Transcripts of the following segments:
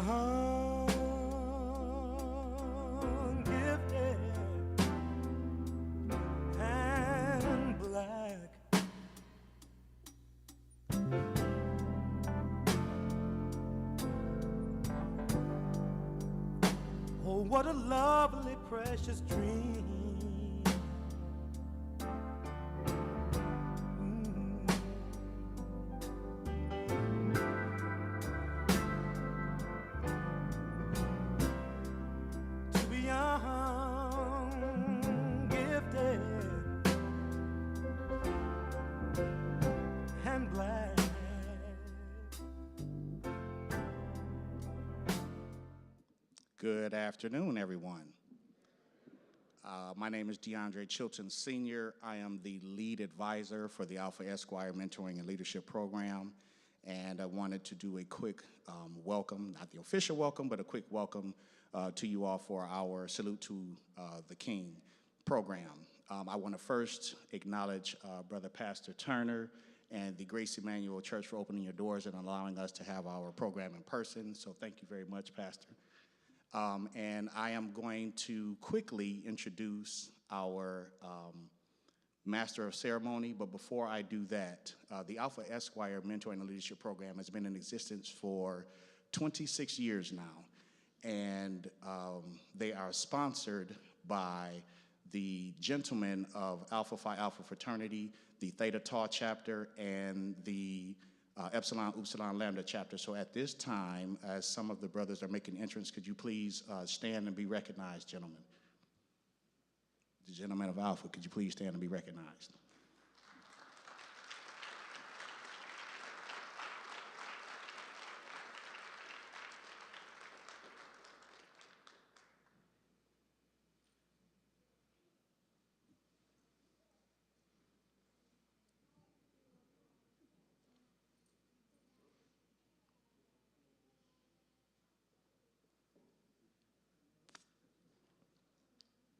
young, gifted, and black. Oh, what a lovely, precious dream. To be young, gifted, and black. Good afternoon, everyone. My name is DeAndre Chilton Sr. I am the lead advisor for the Alpha Esquire Mentoring and Leadership Program, and I wanted to do a quick welcome, not the official welcome, but a quick welcome to you all for our Salute to the King program. I want to first acknowledge Brother Pastor Turner and the Grace Emmanuel Church for opening your doors and allowing us to have our program in person, so thank you very much, Pastor. And I am going to quickly introduce our Master of Ceremony, but before I do that, the Alpha Esquire Mentoring and Leadership Program has been in existence for 26 years now, and they are sponsored by the gentlemen of Alpha Phi Alpha Fraternity, the Theta Tau chapter, and the Epsilon Upsilon Lambda chapter. So at this time, as some of the brothers are making entrance, could you please stand and be recognized, gentlemen? The gentlemen of Alpha, could you please stand and be recognized?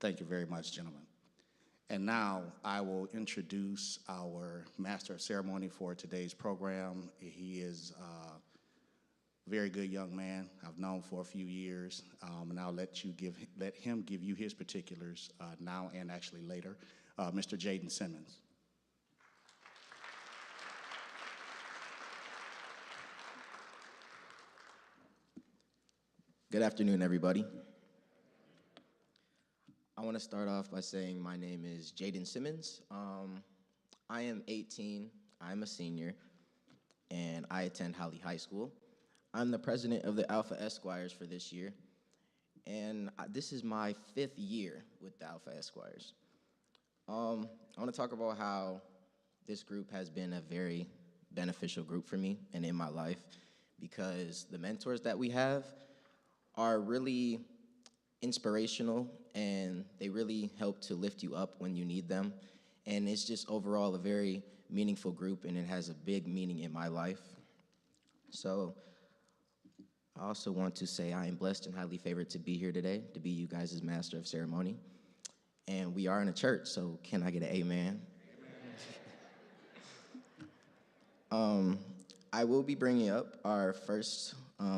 Thank you very much, gentlemen. And now I will introduce our Master of Ceremony for today's program. He is a very good young man I've known for a few years, and I'll let him give you his particulars now and actually later. Mr. Jaden Simmons. Good afternoon, everybody. I want to start off by saying my name is Jaden Simmons. I am 18, I'm a senior, and I attend Holly High School. I'm the president of the Alpha Esquires for this year, and this is my 5th year with the Alpha Esquires. I want to talk about how this group has been a very beneficial group for me and in my life, because the mentors that we have are really inspirational, and they really help to lift you up when you need them. And it's just overall a very meaningful group, and it has a big meaning in my life. So I also want to say I am blessed and highly favored to be here today, to be you guys' Master of Ceremony. And we are in a church, so can I get an amen? I will be bringing up our first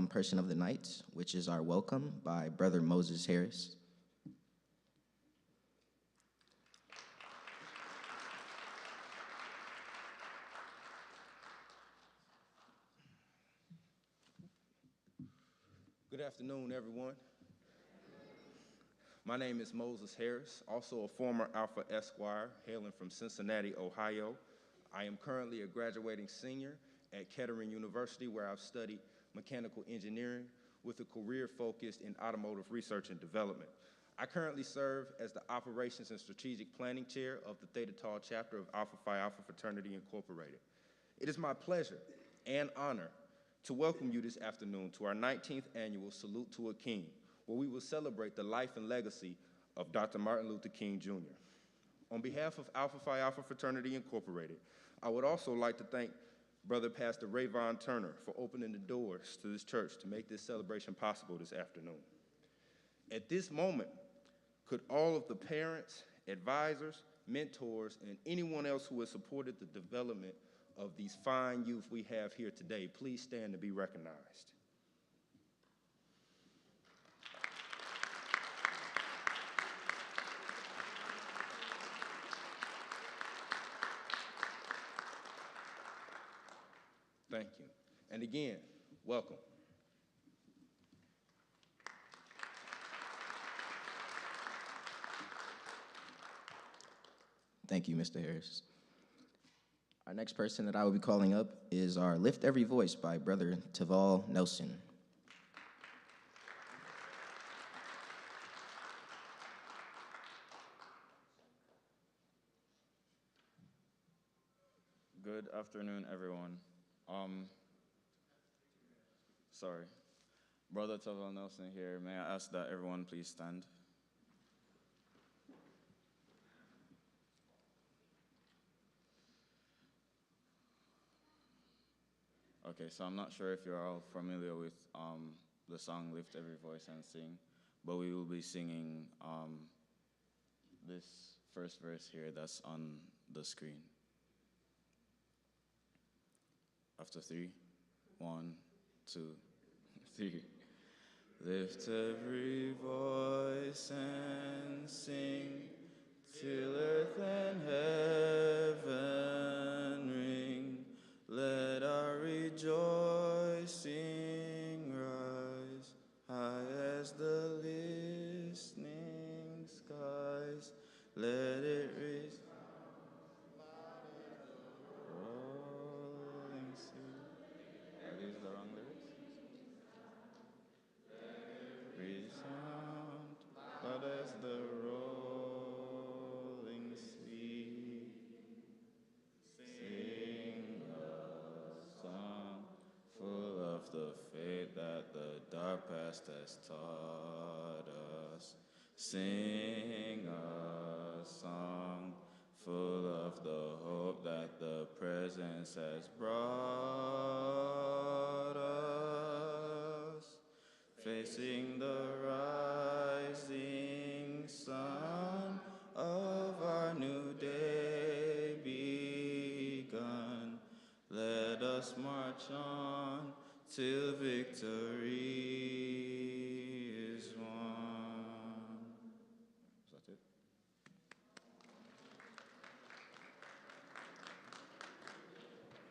person of the night, which is our welcome by Brother Moses Harris. Good afternoon, everyone. My name is Moses Harris, also a former Alpha Esquire, hailing from Cincinnati, Ohio. I am currently a graduating senior at Kettering University, where I've studied mechanical engineering with a career focused in automotive research and development. I currently serve as the Operations and Strategic Planning Chair of the Theta Tau chapter of Alpha Phi Alpha Fraternity Incorporated. It is my pleasure and honor to welcome you this afternoon to our 19th annual Salute to a King, where we will celebrate the life and legacy of Dr. Martin Luther King Jr. On behalf of Alpha Phi Alpha Fraternity Incorporated, I would also like to thank Brother Pastor Rayvon Turner for opening the doors to this church to make this celebration possible this afternoon. At this moment, could all of the parents, advisors, mentors, and anyone else who has supported the development of these fine youth we have here today please stand to be recognized? Thank you. And again, welcome. Thank you, Mr. Harris. Our next person that I will be calling up is our Lift Every Voice by Brother Taval Nelson. Good afternoon, everyone. Sorry. Brother Taval Nelson here. May I ask that everyone please stand? Okay, so I'm not sure if you're all familiar with the song Lift Every Voice and Sing, but we will be singing this first verse here that's on the screen. After 3, 1, 2, 3. Lift every voice and sing till earth and heaven ring. Let our rejoicing rise high as the listening skies. Let it resound rolling sea. Are these the wrong lyrics? Resound loud as the rolling sea. Sing a song full of the faith that the dark past has taught us. Sing a song full of the hope that the presence has brought us. Facing the rising sun of our new day begun. Let us march on till victory is won. Is that it?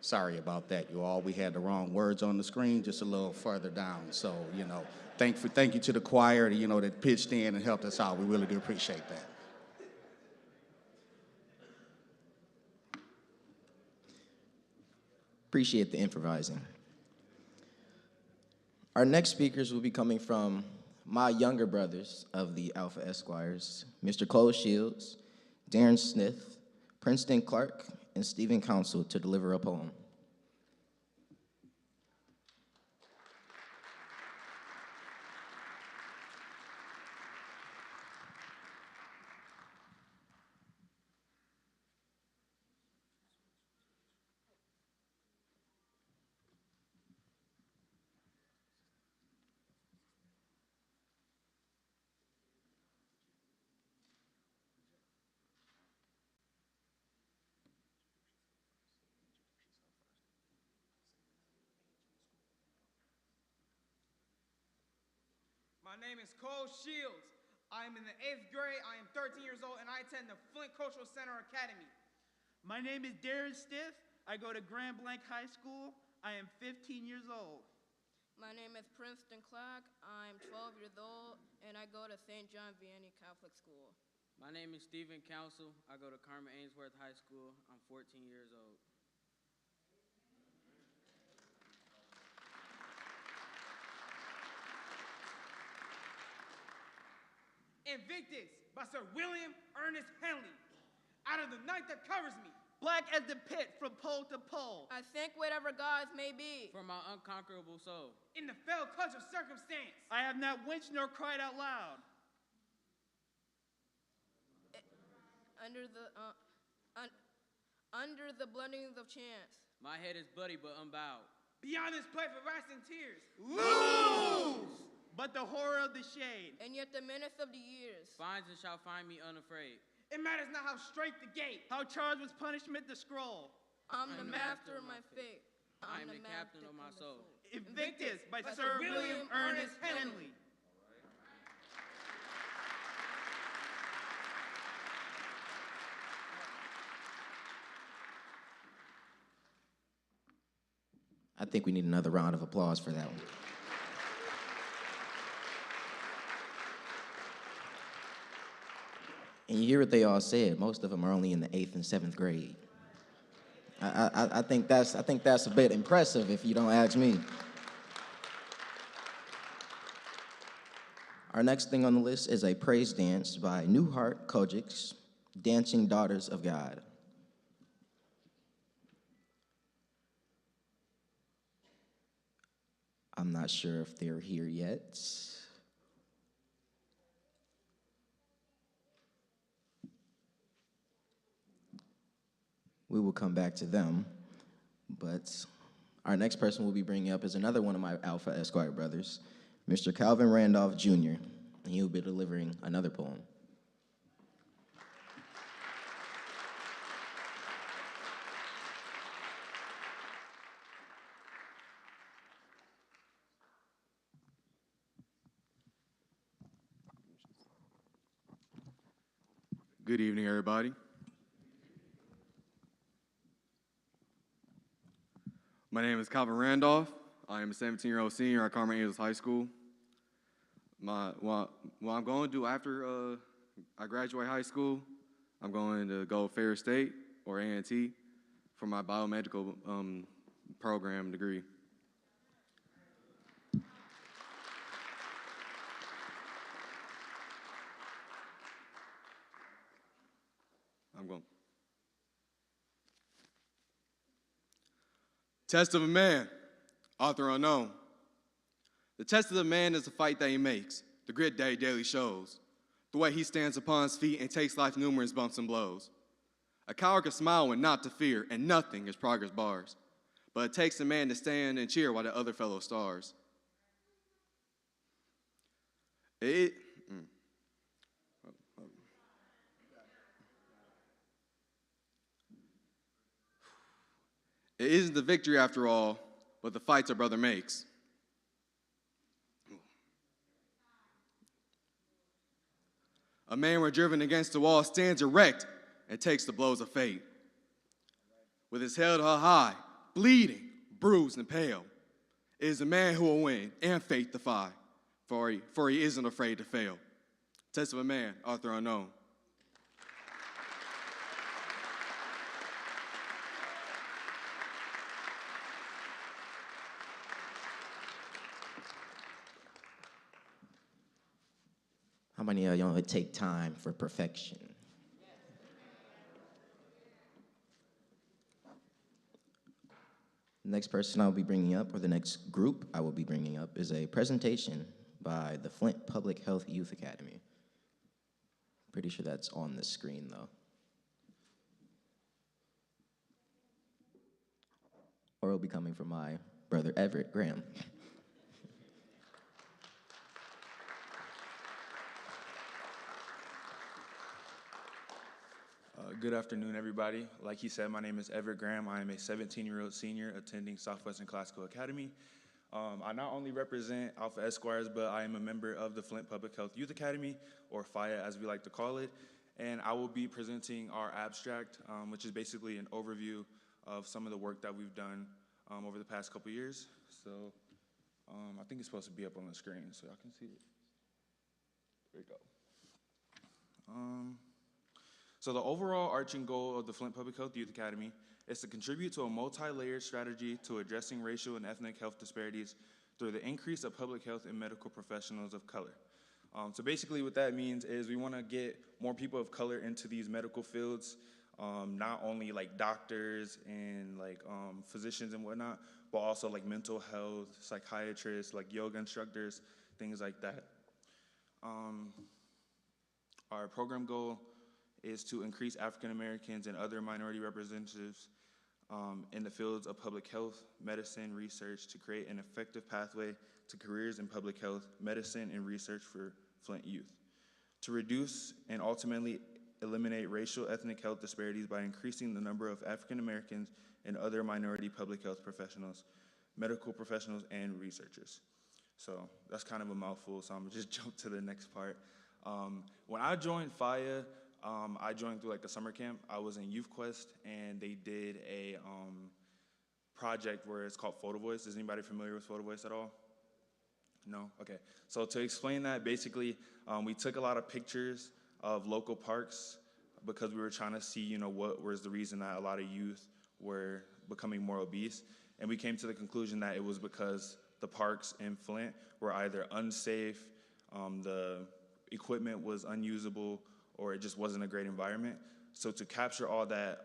Sorry about that, you all. We had the wrong words on the screen, just a little further down. So, thank you to the choir, that pitched in and helped us out. We really do appreciate that. Appreciate the improvising. Our next speakers will be coming from my younger brothers of the Alpha Esquires, Mr. Cole Shields, Darren Smith, Princeton Clark, and Stephen Council to deliver a poem. My name is Cole Shields. I am in the 8th grade. I am 13 years old, and I attend the Flint Cultural Center Academy. My name is Darren Stiff. I go to Grand Blanc High School. I am 15 years old. My name is Princeton Clark. I'm 12 years old, and I go to St. John Vianney Catholic School. My name is Stephen Council. I go to Carmen Ainsworth High School. I'm 14 years old. Invictus by Sir William Ernest Henley. Out of the night that covers me. Black as the pit from pole to pole. I think whatever gods may be. For my unconquerable soul. In the fell clutch of circumstance. I have not winced nor cried out loud. Under the blendings of chance. My head is bloody but unbowed. Beyond this place of everlasting tears. Lose! But the horror of the shade. And yet the menace of the years. Finds and shall find me unafraid. It matters not how straight the gate. How charged with punishment the scroll. I'm the master of my fate. I am the captain of my soul. Invictus by Sir William Ernest Henley. I think we need another round of applause for that one. And you hear what they all said. Most of them are only in the 8th and 7th grade. I think that's a bit impressive if you don't ask me. Our next thing on the list is a praise dance by Newhart Kojik's Dancing Daughters of God. I'm not sure if they're here yet. We will come back to them, but our next person we'll be bringing up is another one of my Alpha Esquire brothers, Mr. Calvin Randolph Jr., and he will be delivering another poem. Good evening, everybody. My name is Calvin Randolph. I am a 17-year-old senior at Carmen Angels High School. What I'm going to do after I graduate high school, I'm going to go Ferris State or A&T for my biomedical program degree. I'm going. Test of a man, author unknown. The test of the man is the fight that he makes, the grit that he daily shows, the way he stands upon his feet and takes life's numerous bumps and blows. A coward can smile when not to fear, and nothing is progress bars. But it takes a man to stand and cheer while the other fellow stars. It isn't the victory after all, but the fights our brother makes. A man when driven against the wall stands erect and takes the blows of fate. With his head held high, bleeding, bruised, and pale, it is a man who will win and fate defy, for he isn't afraid to fail. Test of a man, author unknown. How many of y'all would take time for perfection? The next person I'll be bringing up, or the next group I will be bringing up, is a presentation by the Flint Public Health Youth Academy. Pretty sure that's on the screen, though. Or it'll be coming from my brother Everett Graham. Good afternoon, everybody. Like he said, my name is Everett Graham. I am a 17-year-old senior attending Southwestern Classical Academy. I not only represent Alpha Esquires, but I am a member of the Flint Public Health Youth Academy, or FIA as we like to call it, and I will be presenting our abstract, which is basically an overview of some of the work that we've done over the past couple years. So I think it's supposed to be up on the screen so I can see it. There we go. So the overall arching goal of the Flint Public Health Youth Academy is to contribute to a multi-layered strategy to addressing racial and ethnic health disparities through the increase of public health and medical professionals of color. So basically what that means is we want to get more people of color into these medical fields, not only like doctors and like physicians and whatnot, but also like mental health, psychiatrists, like yoga instructors, things like that. Our program goal is to increase African Americans and other minority representatives in the fields of public health, medicine, research to create an effective pathway to careers in public health, medicine, and research for Flint youth. To reduce and ultimately eliminate racial ethnic health disparities by increasing the number of African Americans and other minority public health professionals, medical professionals, and researchers. So that's kind of a mouthful, so I'm gonna just jump to the next part. When I joined FIA, I joined through like a summer camp. I was in Youth Quest, and they did a project where it's called Photo Voice. Is anybody familiar with Photo Voice at all? No? Okay. So to explain that, basically, we took a lot of pictures of local parks because we were trying to see, what was the reason that a lot of youth were becoming more obese. And we came to the conclusion that it was because the parks in Flint were either unsafe, the equipment was unusable, or it just wasn't a great environment. So to capture all that,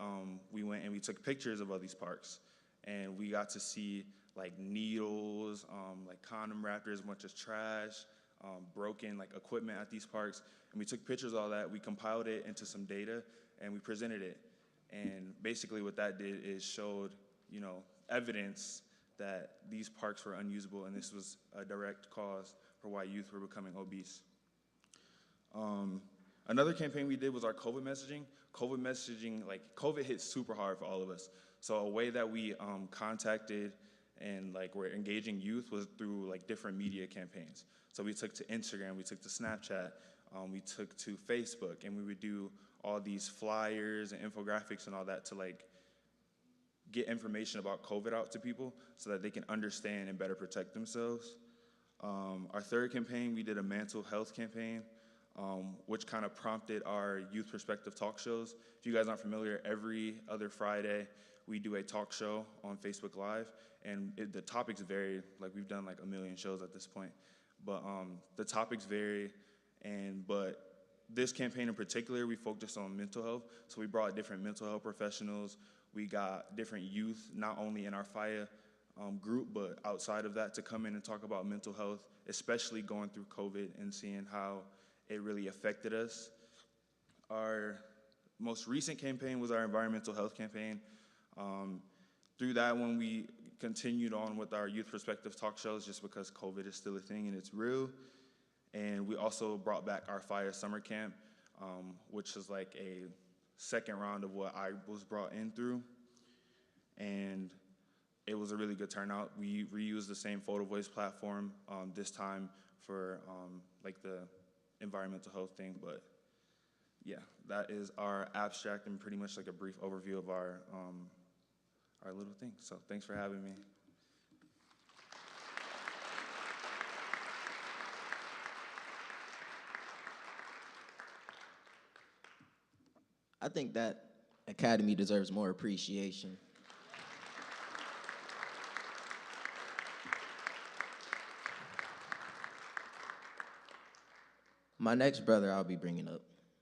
we went and we took pictures of all these parks. And we got to see like needles, like condom wrappers, a bunch of trash, broken like equipment at these parks. And we took pictures of all that, we compiled it into some data, and we presented it. And basically what that did is showed, evidence that these parks were unusable, and this was a direct cause for why youth were becoming obese. Another campaign we did was our COVID messaging. COVID messaging, like COVID hit super hard for all of us. So a way that we contacted and like we're engaging youth was through like different media campaigns. So we took to Instagram, we took to Snapchat, we took to Facebook, and we would do all these flyers and infographics and all that to like get information about COVID out to people so that they can understand and better protect themselves. Our third campaign, we did a mental health campaign, which kind of prompted our youth perspective talk shows. If you guys aren't familiar, every other Friday, we do a talk show on Facebook Live, and the topics vary. Like we've done like 1 million shows at this point, but the topics vary. But this campaign in particular, we focused on mental health. So we brought different mental health professionals. We got different youth, not only in our FIA group, but outside of that, to come in and talk about mental health, especially going through COVID and seeing how it really affected us. Our most recent campaign was our environmental health campaign. Through that one, we continued on with our youth perspective talk shows just because COVID is still a thing and it's real. And we also brought back our FIRE summer camp, which is like a second round of what I was brought in through. And it was a really good turnout. We reused the same Photo Voice platform this time for like the environmental health thing. But yeah, that is our abstract and pretty much like a brief overview of our little thing. So thanks for having me. I think that Academy deserves more appreciation. My next brother I'll be bringing up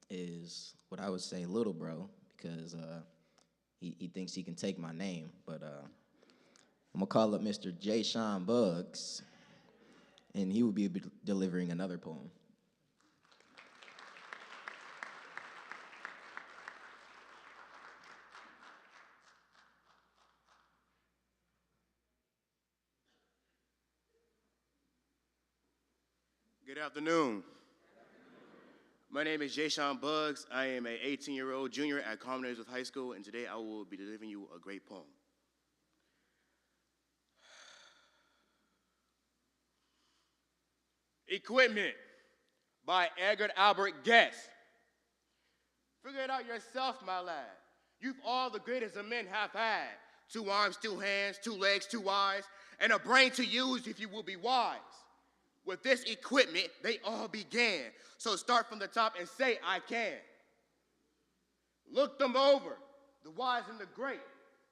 is what I would say little bro, because he thinks he can take my name, but I'm gonna call up Mr. J. Sean Buggs, and he will be delivering another poem. Good afternoon. My name is Jay Sean Buggs. I am an 18-year-old junior at Carmen High School, and today I will be delivering you a great poem. Equipment by Edgar Albert Guest. Figure it out yourself, my lad. You've all the greatest of men have had. 2 arms, 2 hands, 2 legs, 2 eyes, and a brain to use if you will be wise. With this equipment, they all began. So start from the top and say, I can. Look them over, the wise and the great.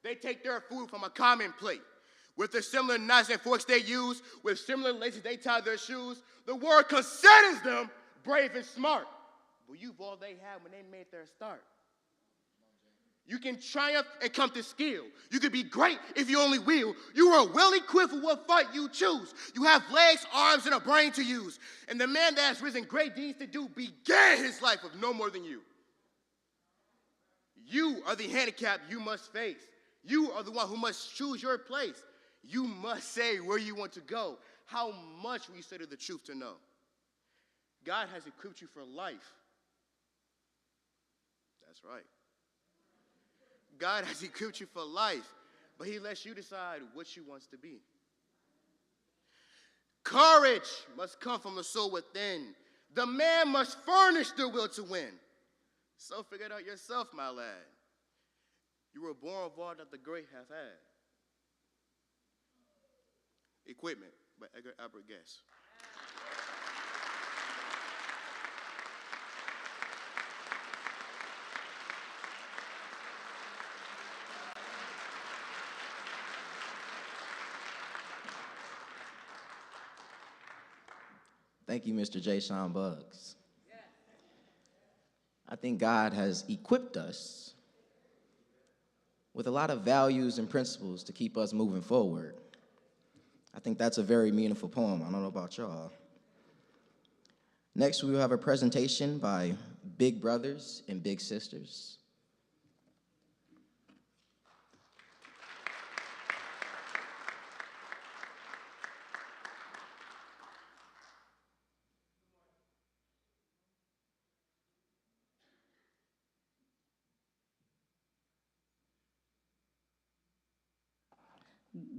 They take their food from a common plate. With the similar knives and forks they use, with similar laces they tie their shoes, the world considers them brave and smart. But you've all they had when they made their start. You can triumph and come to skill. You can be great if you only will. You are well equipped for what fight you choose. You have legs, arms, and a brain to use. And the man that has risen great deeds to do began his life with no more than you. You are the handicap you must face. You are the one who must choose your place. You must say where you want to go. How much we study the truth to know. God has equipped you for life. That's right. God has equipped you for life, but he lets you decide what you want to be. Courage must come from the soul within. The man must furnish the will to win. So figure it out yourself, my lad. You were born of all that the great have had. Equipment by Edgar Albert Guest. Thank you, Mr. J. Sean Buggs. I think God has equipped us with a lot of values and principles to keep us moving forward. I think that's a very meaningful poem. I don't know about y'all. Next, we will have a presentation by Big Brothers and Big Sisters.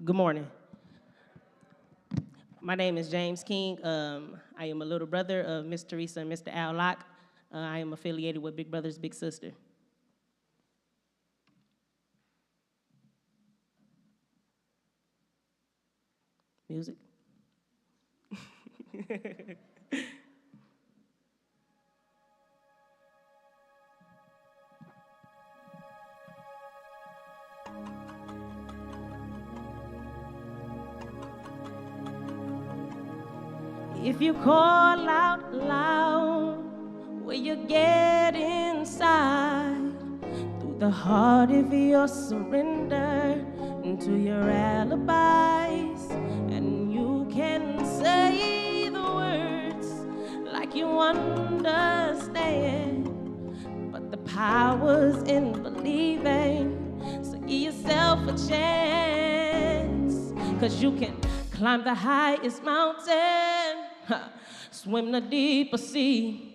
Good morning. My name is James King. I am a little brother of Miss Teresa and Mr. Al Locke. I am affiliated with Big Brothers Big Sister. Music. If you call out loud, will you get inside? Through the heart of your surrender into your alibis, and you can say the words like you understand, but the power's in believing, so give yourself a chance, 'cause you can climb the highest mountain, swim the deepest sea.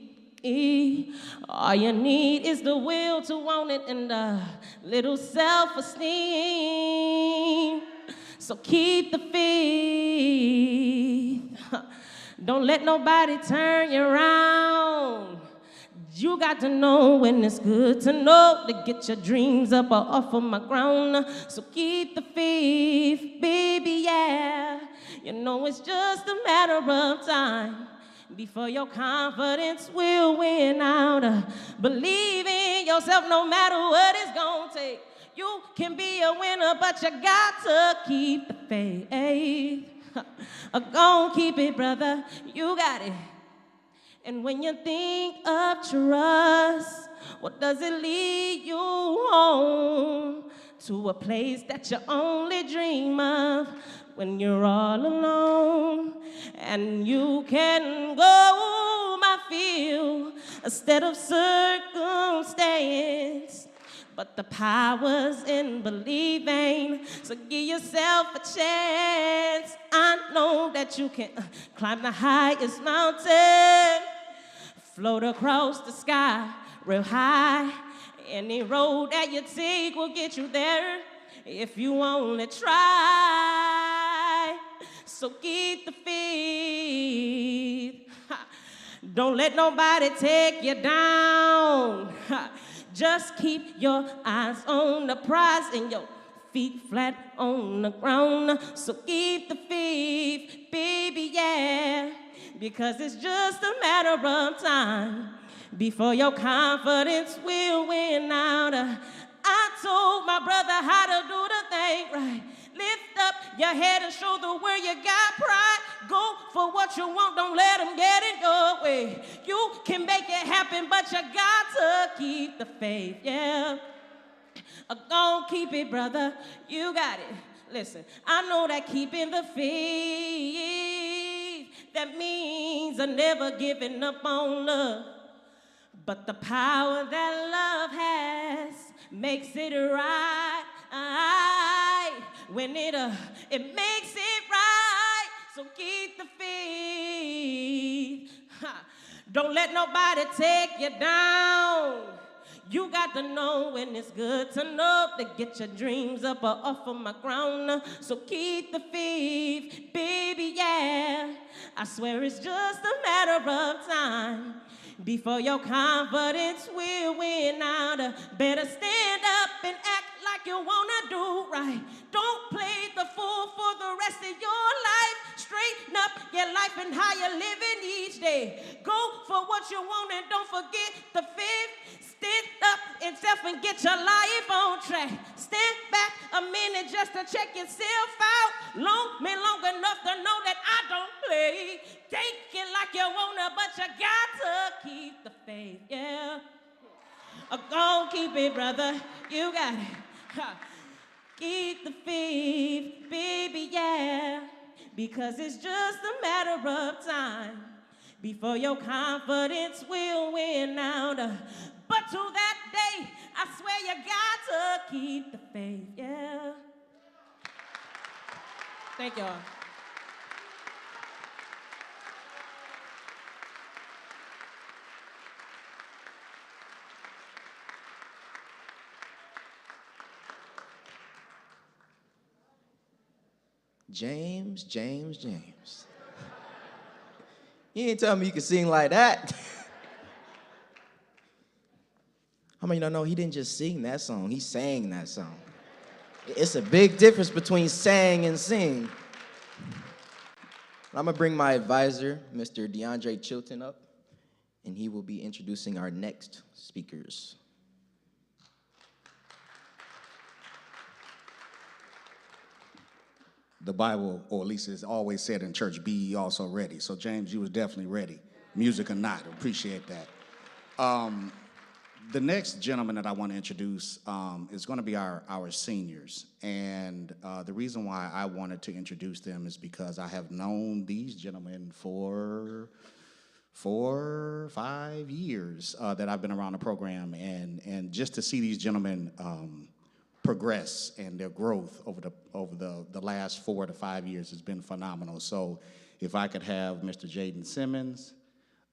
All you need is the will to want it and a little self-esteem. So keep the faith. Don't let nobody turn you around. You got to know when it's good to know to get your dreams up or off of my ground. So keep the faith, baby, yeah. You know it's just a matter of time before your confidence will win out. Believe in yourself no matter what it's gonna take. You can be a winner, but you got to keep the faith. Go keep it, brother, you got it. And when you think of trust, what does it lead you home? To a place that you only dream of when you're all alone. And you can go my field instead of circumstance, but the power's in believing, so give yourself a chance. I know that you can climb the highest mountain, float across the sky real high. Any road that you take will get you there if you only try. So keep the faith. Don't let nobody take you down. Just keep your eyes on the prize and your feet flat on the ground. So keep the faith, baby, yeah. Because it's just a matter of time before your confidence will win out. I told my brother how to do the thing right. Lift up your head and show the world you got pride. Go for what you want, don't let them get in your way. You can make it happen, but you got to keep the faith, yeah. Go keep it, brother, you got it. Listen, I know that keeping the faith, that means never giving up on love. But the power that love has makes it right. When it makes it right. So keep the faith. Don't let nobody take you down. You got to know when it's good to know to get your dreams up or off of my ground. So keep the faith, baby, yeah. I swear it's just a matter of time before your confidence will win out. Better stand up and act like you wanna do right. Don't play the fool for the rest of your life. life and how you're living each day. Go for what you want and don't forget the fifth. Stand up and self and get your life on track. Stand back a minute just to check yourself out. Long enough to know that I don't play. Take it like you wanna, but you got to keep the faith, yeah. Go keep it, brother. You got it. Ha. Keep the faith, baby, yeah. Because it's just a matter of time before your confidence will win out. But to that day, I swear you got to keep the faith, yeah. Thank y'all. James. You ain't tell me you could sing like that. How many of y'all know he didn't just sing that song, he sang that song? It's a big difference between sang and sing. I'm gonna bring my advisor, Mr. DeAndre Chilton, up, and he will be introducing our next speakers. The Bible, or at least it's always said in church, be ye also ready. So James, you was definitely ready, music or not. Appreciate that. The next gentleman that I want to introduce is going to be our seniors. And the reason why I wanted to introduce them is because I have known these gentlemen for 5 years that I've been around the program. And just to see these gentlemen progress and their growth over the last 4 to 5 years has been phenomenal. So if I could have Mr. Jaden Simmons,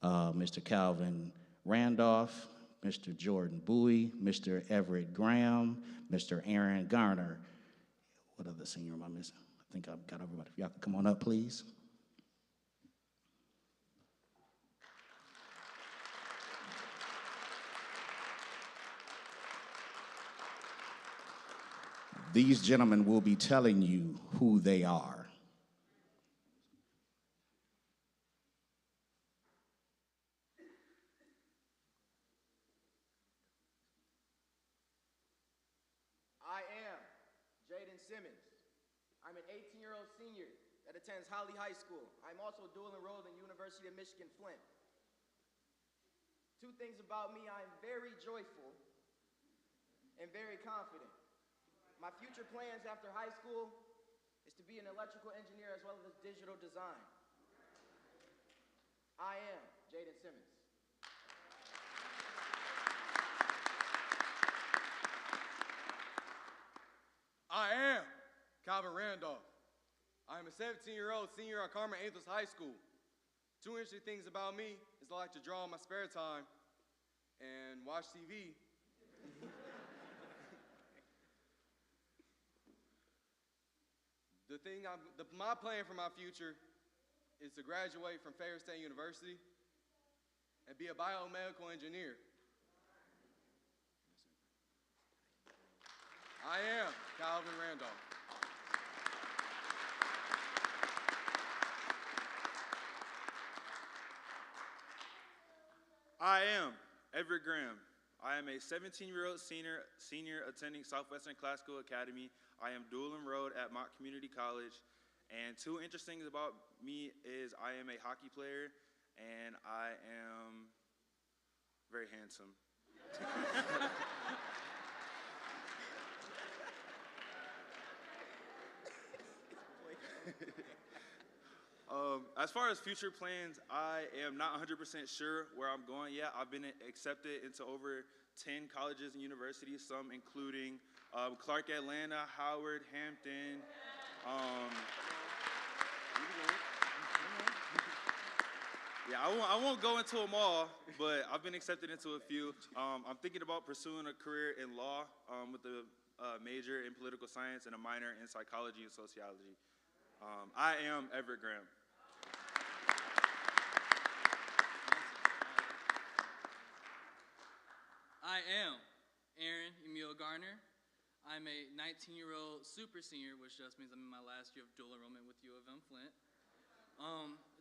Mr. Calvin Randolph, Mr. Jordan Bowie, Mr. Everett Graham, Mr. Aaron Garner. What other senior am I missing? I think I've got everybody. If y'all could come on up, please. These gentlemen will be telling you who they are. I am Jaden Simmons. I'm an 18-year-old senior that attends Holly High School. I'm also dual enrolled in University of Michigan Flint. Two things about me: I'm very joyful and very confident. My future plans after high school is to be an electrical engineer as well as digital design. I am Jaden Simmons. I am Calvin Randolph. I am a 17-year-old senior at Carmen Angels High School. Two interesting things about me is I like to draw in my spare time and watch TV. My plan for my future is to graduate from Ferris State University and be a biomedical engineer. I am Calvin Randolph. I am Everett Graham. I am a 17-year-old senior attending Southwestern Classical Academy. I am dual enrolled at Mott Community College. And two interesting things about me is I am a hockey player and I am very handsome. As far as future plans, I am not 100% sure where I'm going yet. I've been accepted into over 10 colleges and universities, some including Clark Atlanta, Howard, Hampton. I won't go into them all, but I've been accepted into a few. I'm thinking about pursuing a career in law with a major in political science and a minor in psychology and sociology. I am Everett Graham. I am Aaron Emmanuel Garner. I'm a 19-year-old super senior, which just means I'm in my last year of dual enrollment with U of M Flint.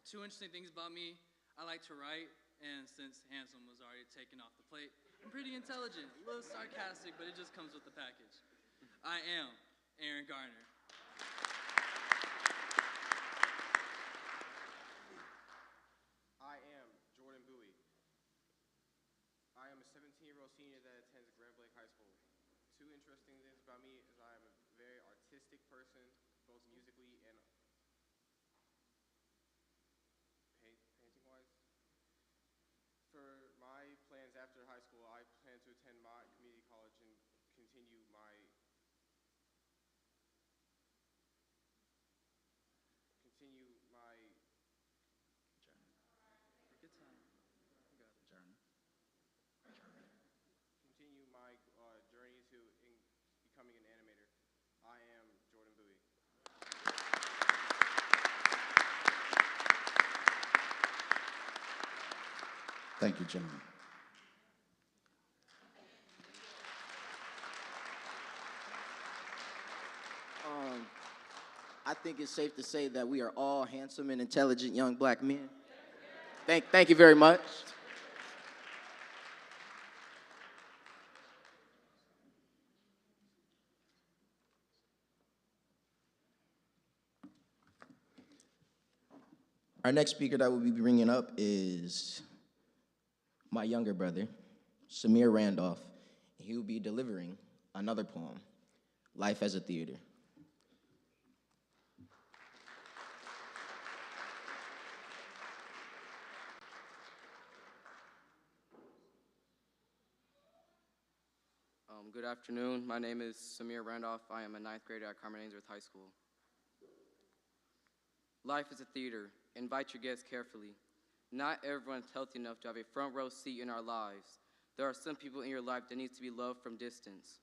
Two interesting things about me. I like to write, and since handsome was already taken off the plate, I'm pretty intelligent, a little sarcastic, but it just comes with the package. I am Aaron Garner. I am Jordan Bowie. I am a 17-year-old senior that attends Grand Blanc High School. Two interesting things about me is I am a very artistic person, both musically and painting-wise. For my plans after high school, I plan to attend my community college and continue my continue my journey to becoming an animator. I am Jordan Bowie. Thank you, gentlemen. I think it's safe to say that we are all handsome and intelligent young black men. Thank you very much. Our next speaker that we'll be bringing up is my younger brother, Samir Randolph. He will be delivering another poem, Life as a Theater. Good afternoon. My name is Samir Randolph. I am a 9th grader at Carmen Ainsworth High School. Life is a theater. Invite your guests carefully. Not everyone's healthy enough to have a front row seat in our lives. There are some people in your life that needs to be loved from distance.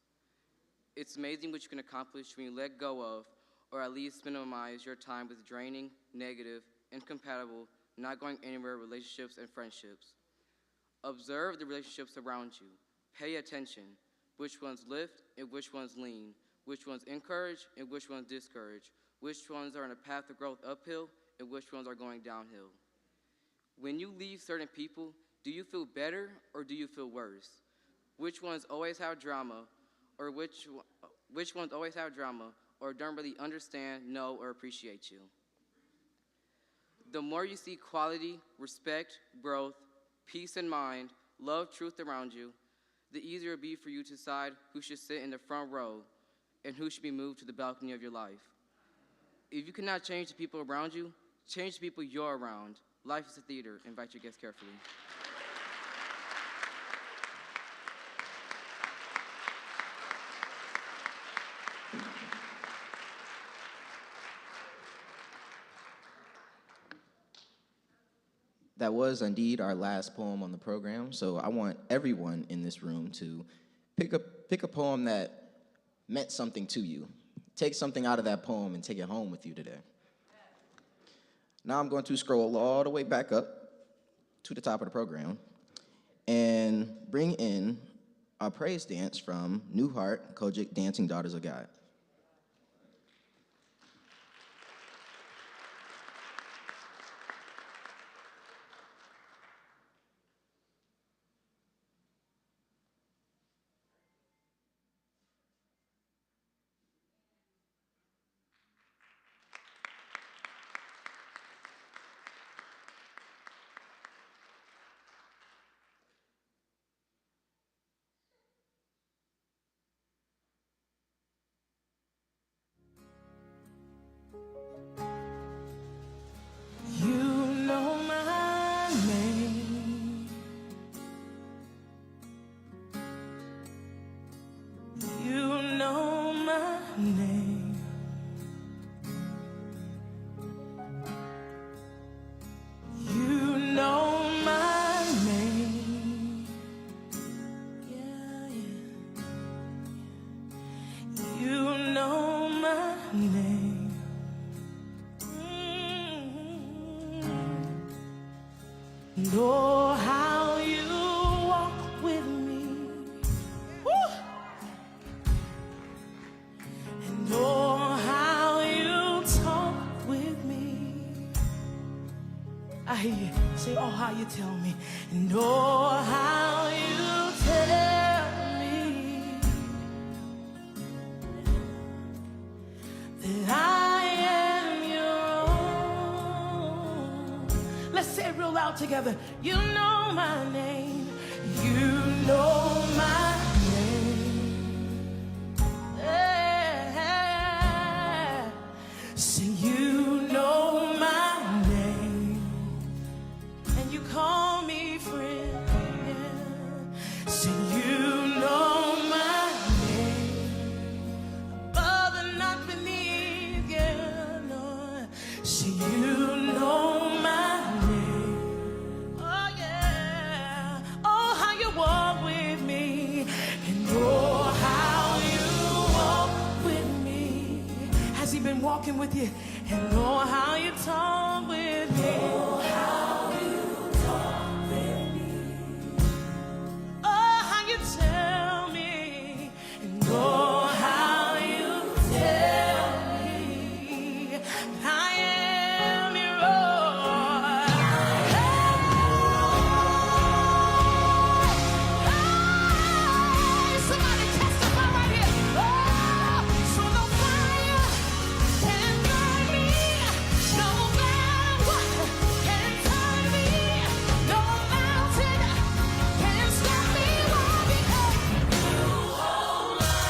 It's amazing what you can accomplish when you let go of, or at least minimize your time with draining, negative, incompatible, not going anywhere relationships and friendships. Observe the relationships around you. Pay attention. Which ones lift and which ones lean, which ones encourage and which ones discourage, which ones are on a path of growth uphill and which ones are going downhill. When you leave certain people, do you feel better or do you feel worse? Which ones always have drama, or which ones always have drama or don't really understand, know, or appreciate you? The more you see quality, respect, growth, peace in mind, love, truth around you, the easier it will be for you to decide who should sit in the front row and who should be moved to the balcony of your life. If you cannot change the people around you, change the people you're around. Life is a theater. Invite your guests carefully. That was indeed our last poem on the program, so I want everyone in this room to pick a poem that meant something to you. Take something out of that poem and take it home with you today. Now I'm going to scroll all the way back up to the top of the program and bring in our praise dance from New Heart Kojic Dancing Daughters of God. You know my name. You know my name. You know my name. Yeah, yeah. You know my name. And oh, how you walk with me. Woo! And oh, how you talk with me. hear you. Say, oh, how you tell me. And oh, how you tell me that I am your own. Let's say it real loud together. You know my name. You know my name. Yeah. Say you know my name. And you call me friend. Yeah. Say you know my name. Above and not beneath. Yeah, Lord. Say you know my name. Oh yeah. Oh, how you walk with me. And oh, how you walk with me. Has he been walking with you? And oh, how you talk with me. Oh, how you talk with me. Oh, how you tell me. And oh, how you tell me I am your own. Hey, somebody testify right here. Oh, so no fire can burn me. No matter what can turn me. No mountain can stop me. Why? Because you hold my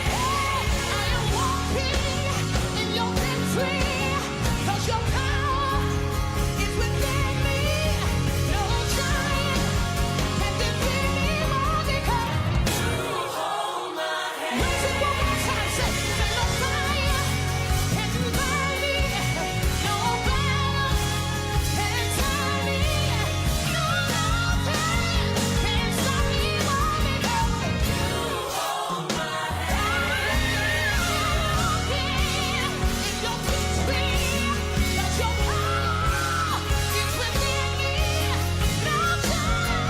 hand. I am walking in your victory. 'Cause your power is within me. No giant can defeat me. Why? Because you hold my hand. Raise it one more time. Say, no fire can burn me. No battle can turn me. No mountain can stop me. Why? Because you hold my hand. Walking in your victory. 'Cause your power is within me. No giant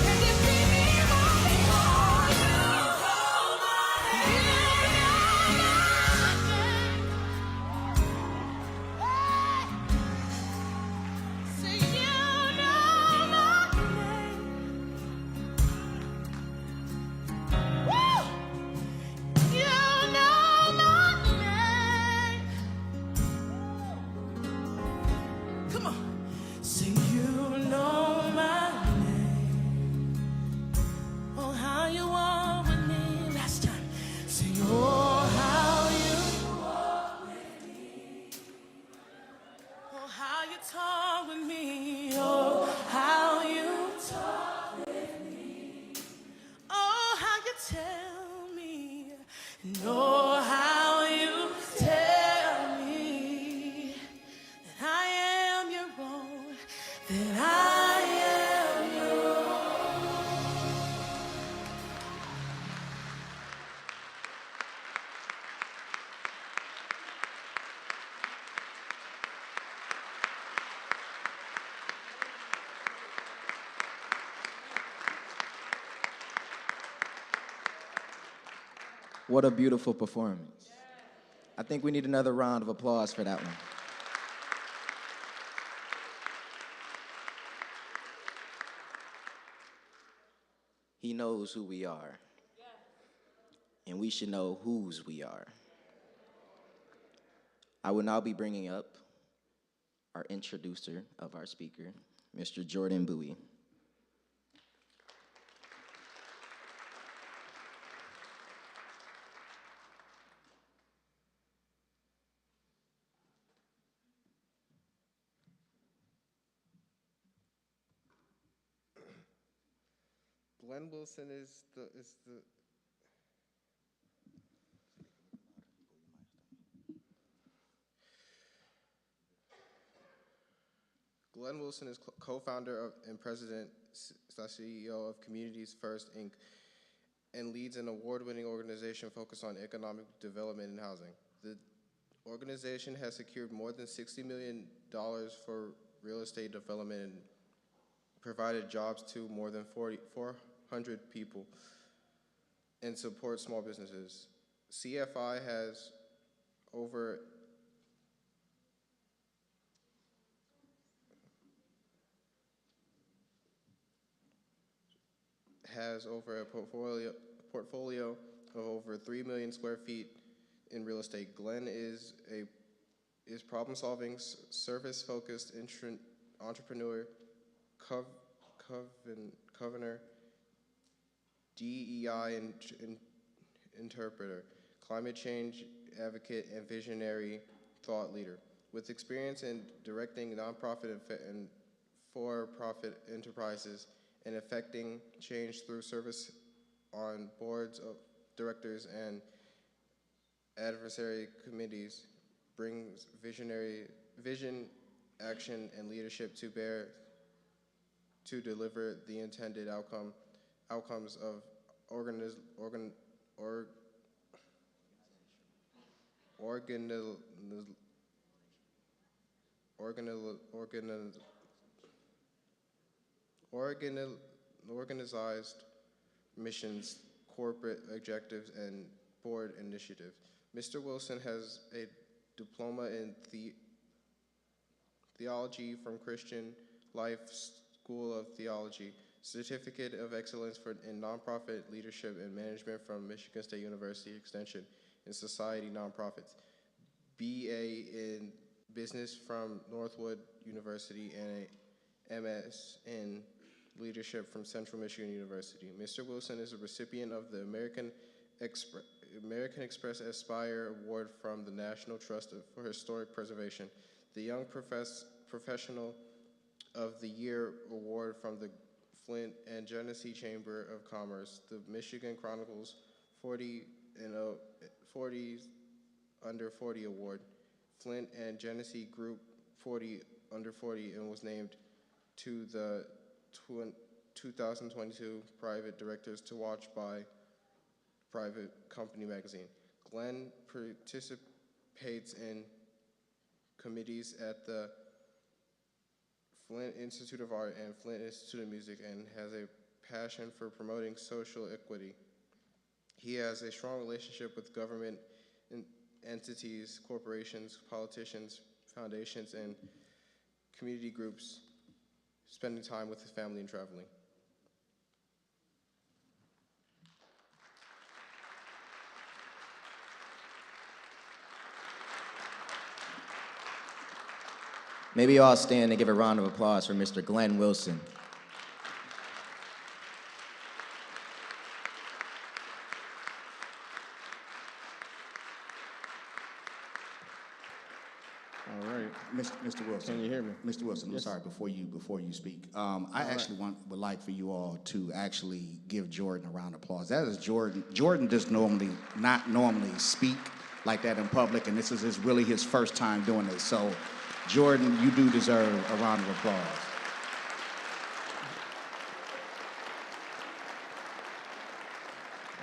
can defeat me. Why? Because you hold my hand. Say you know my name. Woo! You know my name. Come on. Say you know my name. Oh, how you walk with me. Last time. Say, oh, how you walk with me. Oh, how you talk with me. Oh, how you talk with me. Oh, how you tell me. And oh, how you tell me that I am your own. That I am your own. What a beautiful performance. I think we need another round of applause for that one. He knows who we are, and we should know whose we are. I will now be bringing up our introducer of our speaker, Mr. Jordan Bowie. Glenn Wilson is the Glenn Wilson is co-founder of and president / CEO of Communities First Inc. and leads an award-winning organization focused on economic development and housing. The organization has secured more than $60 million for real estate development and provided jobs to more than 400 people and support small businesses. CFI has over has over a portfolio of over 3 million square feet in real estate. Glenn is problem-solving, service-focused entrepreneur, covener, DEI interpreter, climate change advocate, and visionary thought leader. With experience in directing nonprofit and for-profit enterprises and effecting change through service on boards of directors and advisory committees, brings vision, action, and leadership to bear to deliver the intended outcomes of organized missions, corporate objectives, and board initiatives. Mr. Wilson has a diploma in theology from Christian Life School of Theology, Certificate of Excellence in Nonprofit Leadership and Management from Michigan State University Extension in Society Nonprofits, BA in Business from Northwood University, and a MS in Leadership from Central Michigan University. Mr. Wilson is a recipient of the American Express Aspire Award from the National Trust for Historic Preservation, the Young Professional of the Year Award from the Flint and Genesee Chamber of Commerce, the Michigan Chronicles 40 Under 40 Award, Flint and Genesee Group 40 Under 40, and was named to the 2022 Private Directors to Watch by Private Company Magazine. Glenn participates in committees at the Flint Institute of Art and Flint Institute of Music and has a passion for promoting social equity. He has a strong relationship with government entities, corporations, politicians, foundations, and community groups, spending time with his family and traveling. Maybe you all stand and give a round of applause for Mr. Glenn Wilson. All right, Mr. Wilson. Can you hear me? Mr. Wilson, Yes. I'm sorry, before you speak, I actually would like for you all to actually give Jordan a round of applause. That is Jordan. Jordan does not normally speak like that in public, and this is really his first time doing this. So, Jordan, you do deserve a round of applause.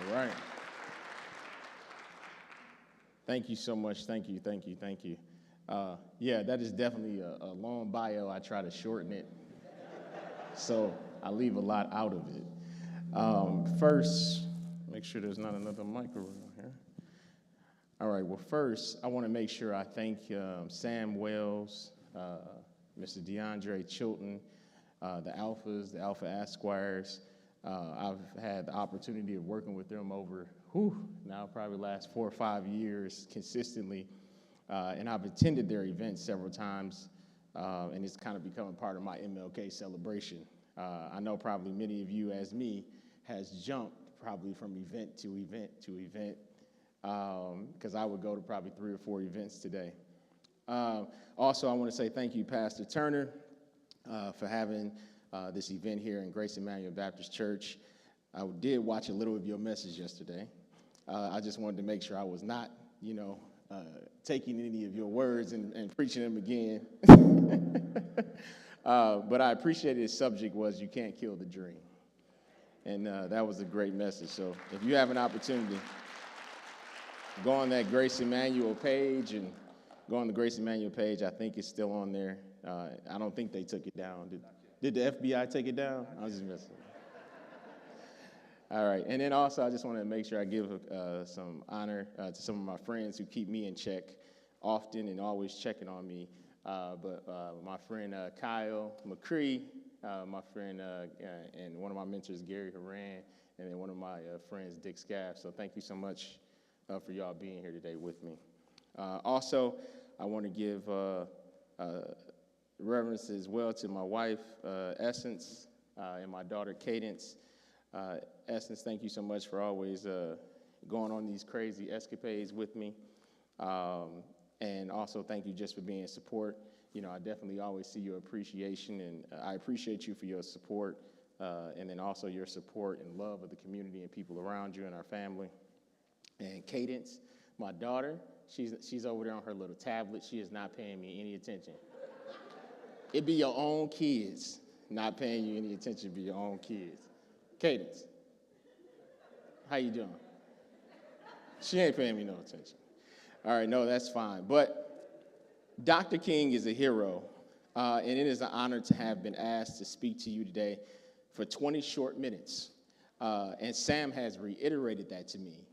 All right. Thank you so much. Thank you. Yeah, that is definitely a long bio. I try to shorten it, so I leave a lot out of it. First, make sure there's not another mic around here. All right, well, first, I want to make sure I thank Sam Wells, Mr. DeAndre Chilton, the Alphas, the Alpha Esquires. I've had the opportunity of working with them over, now probably last 4 or 5 years consistently, and I've attended their events several times, and it's kind of become a part of my MLK celebration. I know probably many of you, as me, has jumped probably from event to event to event, because I would go to probably 3 or 4 events today. Also, I want to say thank you, Pastor Turner, for having this event here in Grace Emmanuel Baptist Church. I did watch a little of your message yesterday. I just wanted to make sure I was not, taking any of your words and preaching them again. But I appreciated the subject was you can't kill the dream. And that was a great message. So if you have an opportunity, go on that Grace Emmanuel page and go on the Grace Emmanuel page. I think it's still on there. I don't think they took it down. Did the FBI take it down? I was just messing. All right, and then also I just want to make sure I give some honor to some of my friends who keep me in check often and always checking on me. But my friend Kyle McCree, my friend and one of my mentors, Gary Haran, and then one of my friends, Dick Scaff. So thank you so much for y'all being here today with me. Also, I want to give reverence as well to my wife, Essence, and my daughter, Cadence. Essence, thank you so much for always going on these crazy escapades with me. And also thank you just for being in support. You know, I definitely always see your appreciation, and I appreciate you for your support, and then also your support and love of the community and people around you and our family. And Cadence, my daughter, she's over there on her little tablet. She is not paying me any attention. It be your own kids not paying you any attention, be your own kids. Cadence, how you doing? She ain't paying me no attention. All right, no, that's fine. But Dr. King is a hero, and it is an honor to have been asked to speak to you today for 20 short minutes. And Sam has reiterated that to me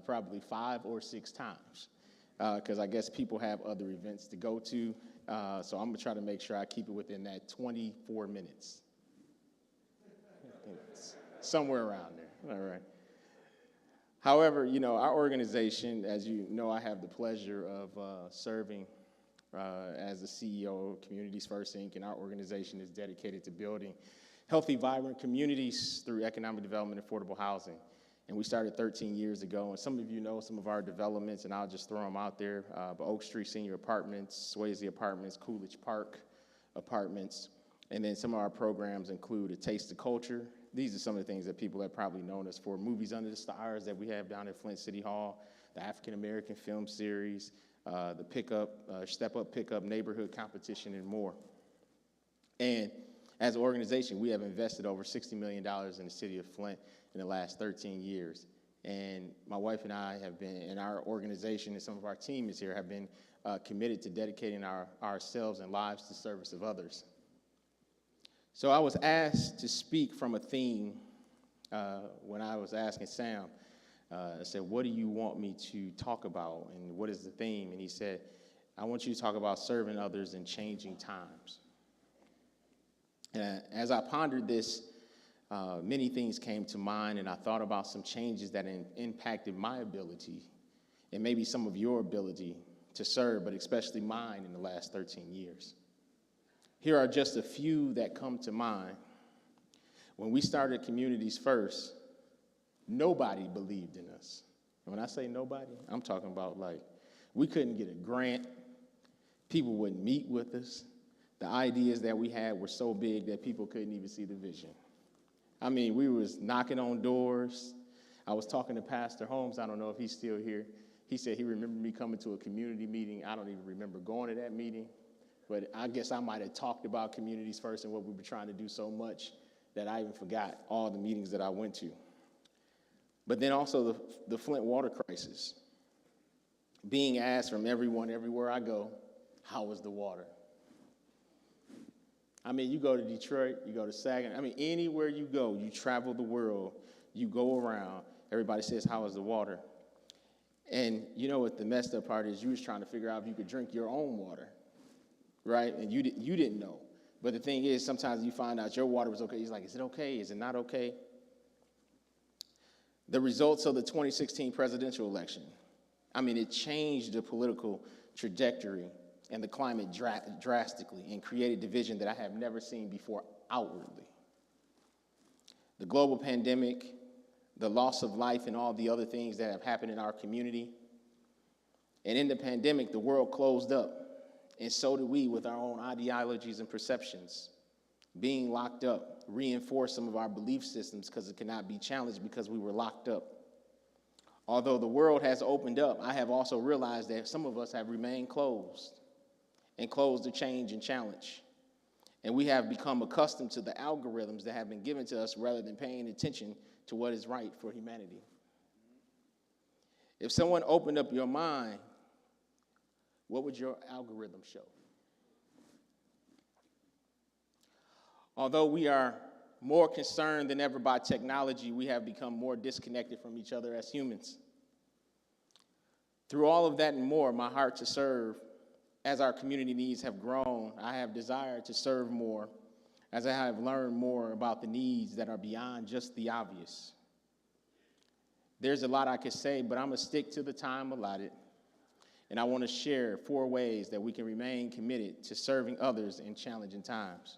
probably 5 or 6 times, because I guess people have other events to go to. So I'm going to try to make sure I keep it within that 24 minutes. Somewhere around there. All right. However, you know, our organization, as you know, I have the pleasure of serving as the CEO of Communities First, Inc., and our organization is dedicated to building healthy, vibrant communities through economic development and affordable housing. And we started 13 years ago, and some of you know some of our developments, and I'll just throw them out there. But Oak Street Senior Apartments, Swayze Apartments, Coolidge Park Apartments, and then some of our programs include A Taste of Culture. These are some of the things that people have probably known us for. Movies Under the Stars that we have down at Flint City Hall, the African American Film Series, the Step Up Pickup Neighborhood Competition, and more. And as an organization, we have invested over $60 million in the city of Flint in the last 13 years. And my wife and I have been, and our organization and some of our team is here, have been committed to dedicating ourselves and lives to service of others. So I was asked to speak from a theme when I was asking Sam. I said, what do you want me to talk about, and what is the theme? And he said, I want you to talk about serving others in changing times. And as I pondered this, many things came to mind, and I thought about some changes that impacted my ability, and maybe some of your ability to serve, but especially mine in the last 13 years. Here are just a few that come to mind. When we started Communities First, nobody believed in us. And when I say nobody, I'm talking about like we couldn't get a grant. People wouldn't meet with us. The ideas that we had were so big that people couldn't even see the vision. I mean, we was knocking on doors. I was talking to Pastor Holmes. I don't know if he's still here. He said he remembered me coming to a community meeting. I don't even remember going to that meeting. But I guess I might have talked about Communities First and what we were trying to do so much that I even forgot all the meetings that I went to. But then also the Flint water crisis. Being asked from everyone, everywhere I go, how was the water? I mean, you go to Detroit, you go to Saginaw. I mean, anywhere you go, you travel the world, you go around, everybody says, how is the water? And you know what the messed up part is? You was trying to figure out if you could drink your own water, right? And you didn't know. But the thing is, sometimes you find out your water was okay. He's like, is it okay? Is it not okay? The results of the 2016 presidential election, I mean, it changed the political trajectory and the climate drastically and created division that I have never seen before outwardly. The global pandemic, the loss of life, and all the other things that have happened in our community. And in the pandemic, the world closed up, and so did we with our own ideologies and perceptions. Being locked up reinforced some of our belief systems because it cannot be challenged because we were locked up. Although the world has opened up, I have also realized that some of us have remained closed and closed to change and challenge. And we have become accustomed to the algorithms that have been given to us rather than paying attention to what is right for humanity. If someone opened up your mind, what would your algorithm show? Although we are more concerned than ever by technology, we have become more disconnected from each other as humans. Through all of that and more, my heart to serve, as our community needs have grown, I have desired to serve more as I have learned more about the needs that are beyond just the obvious. There's a lot I could say, but I'm going to stick to the time allotted, and I want to share 4 ways that we can remain committed to serving others in challenging times.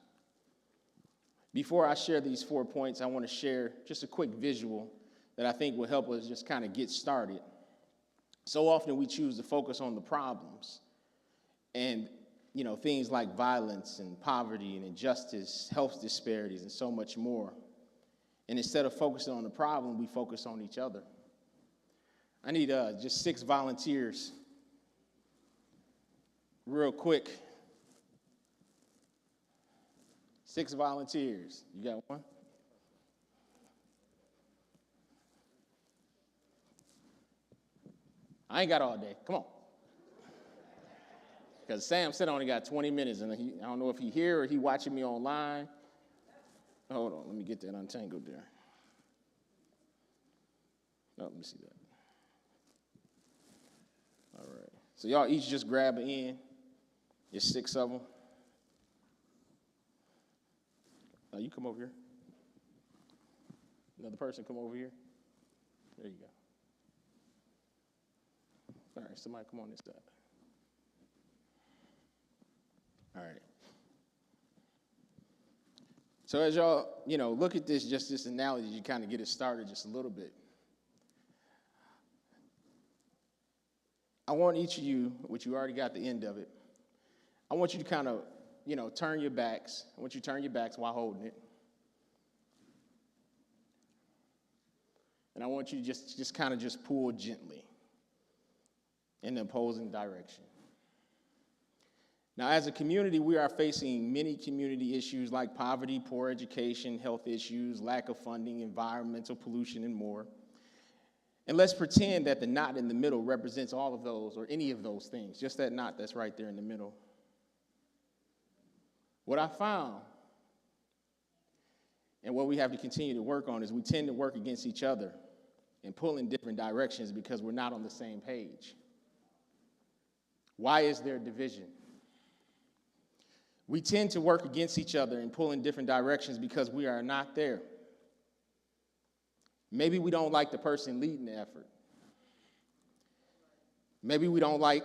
Before I share these 4 points, I want to share just a quick visual that I think will help us just kind of get started. So often we choose to focus on the problems and, things like violence and poverty and injustice, health disparities, and so much more. And instead of focusing on the problem, we focus on each other. I need just 6 volunteers, real quick. 6 volunteers. You got one? I ain't got all day. Come on. Because Sam said I only got 20 minutes, and I don't know if he here or he watching me online. Hold on, let me get that untangled there. Oh, let me see that. All right. So y'all each just grab an end. There's 6 of them. Now you come over here. Another person come over here. There you go. All right, somebody come on this side. All right. So as y'all, look at this, just this analogy, you kind of get it started just a little bit. I want each of you, which you already got the end of it, I want you to kind of, turn your backs. I want you to turn your backs while holding it. And I want you to just kind of just pull gently in the opposing direction. Now, as a community, we are facing many community issues like poverty, poor education, health issues, lack of funding, environmental pollution, and more. And let's pretend that the knot in the middle represents all of those or any of those things, just that knot that's right there in the middle. What I found, and what we have to continue to work on, is we tend to work against each other and pull in different directions because we're not on the same page. Why is there division? We tend to work against each other and pull in different directions because we are not there. Maybe we don't like the person leading the effort. Maybe we don't like,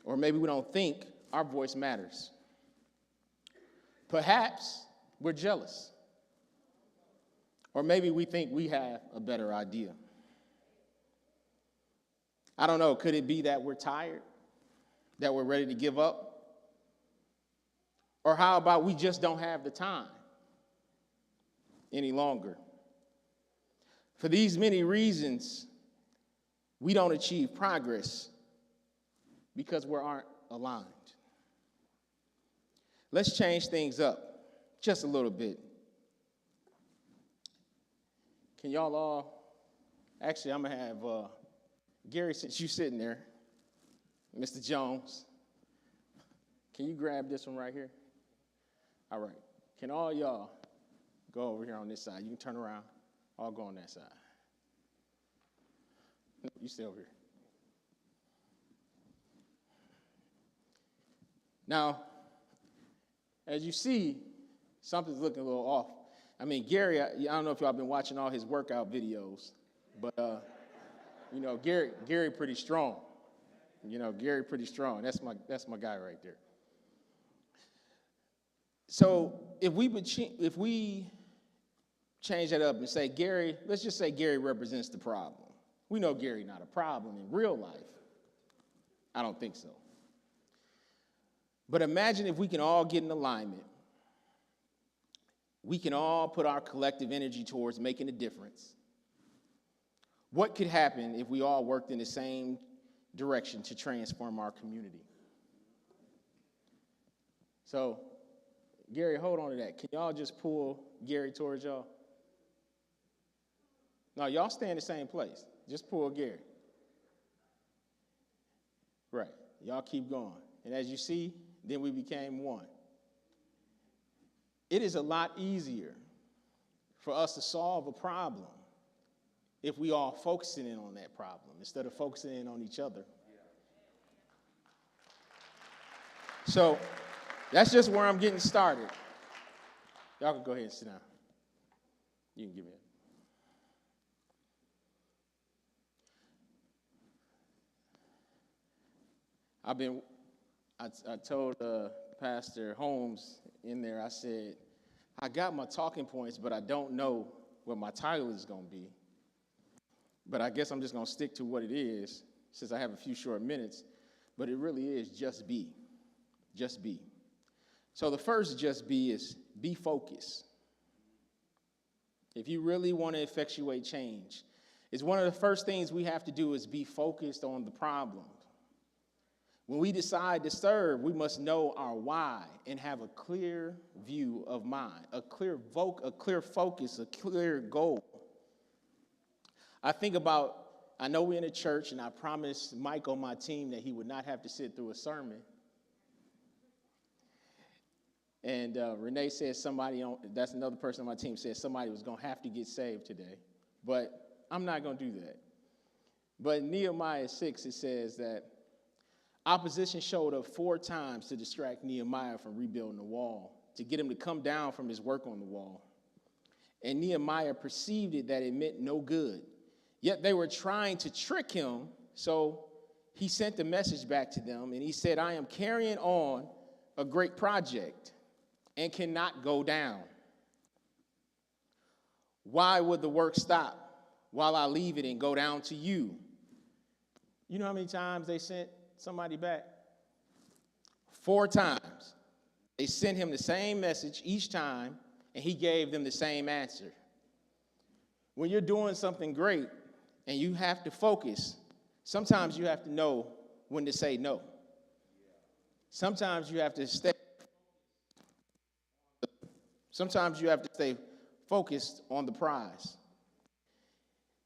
or maybe we don't think our voice matters. Perhaps we're jealous. Or maybe we think we have a better idea. I don't know, could it be that we're tired? That we're ready to give up? Or how about we just don't have the time any longer? For these many reasons, we don't achieve progress because we aren't aligned. Let's change things up just a little bit. Can y'all all, actually I'm gonna have Gary, since you're sitting there, Mr. Jones, can you grab this one right here? All right, can all y'all go over here on this side? You can turn around, I'll go on that side. You stay over here. Now, as you see, something's looking a little off. I mean, Gary, I don't know if y'all been watching all his workout videos, but, Gary pretty strong. Gary pretty strong. That's my guy right there. So if we change that up and say, Gary, let's just say Gary represents the problem. We know Gary not a problem in real life. I don't think so. But imagine if we can all get in alignment. We can all put our collective energy towards making a difference. What could happen if we all worked in the same direction to transform our community? So, Gary, hold on to that. Can y'all just pull Gary towards y'all? No, y'all stay in the same place. Just pull Gary. Right. Y'all keep going. And as you see, then we became one. It is a lot easier for us to solve a problem if we all focusing in on that problem instead of focusing in on each other. So that's just where I'm getting started. Y'all can go ahead and sit down. You can give me it. I told Pastor Holmes in there, I said, I got my talking points, but I don't know what my title is going to be. But I guess I'm just going to stick to what it is since I have a few short minutes. But it really is just be. Just be. So the first just be is be focused. If you really want to effectuate change, it's one of the first things we have to do is be focused on the problem. When we decide to serve, we must know our why and have a clear view of mind, a clear focus, a clear goal. I know we're in a church, and I promised Mike on my team that he would not have to sit through a sermon. And Renee said that's another person on my team, said somebody was going to have to get saved today. But I'm not going to do that. But in Nehemiah 6, it says that opposition showed up 4 times to distract Nehemiah from rebuilding the wall, to get him to come down from his work on the wall. And Nehemiah perceived that it meant no good. Yet they were trying to trick him, so he sent a message back to them, and he said, I am carrying on a great project and cannot go down. Why would the work stop while I leave it and go down to you? You know how many times they sent somebody back? 4 times. They sent him the same message each time, and he gave them the same answer. When you're doing something great and you have to focus, sometimes you have to know when to say no. Sometimes you have to stay focused on the prize.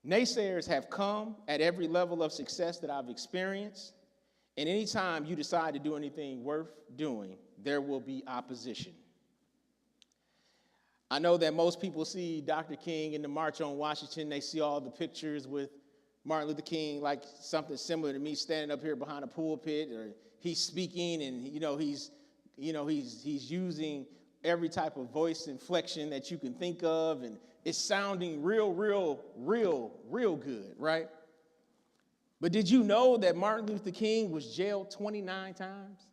Naysayers have come at every level of success that I've experienced, and anytime you decide to do anything worth doing, there will be opposition. I know that most people see Dr. King in the March on Washington. They see all the pictures with Martin Luther King, like something similar to me standing up here behind a pulpit, or he's speaking and, he's using every type of voice inflection that you can think of, and it's sounding real good, right? But did you know that Martin Luther King was jailed 29 times?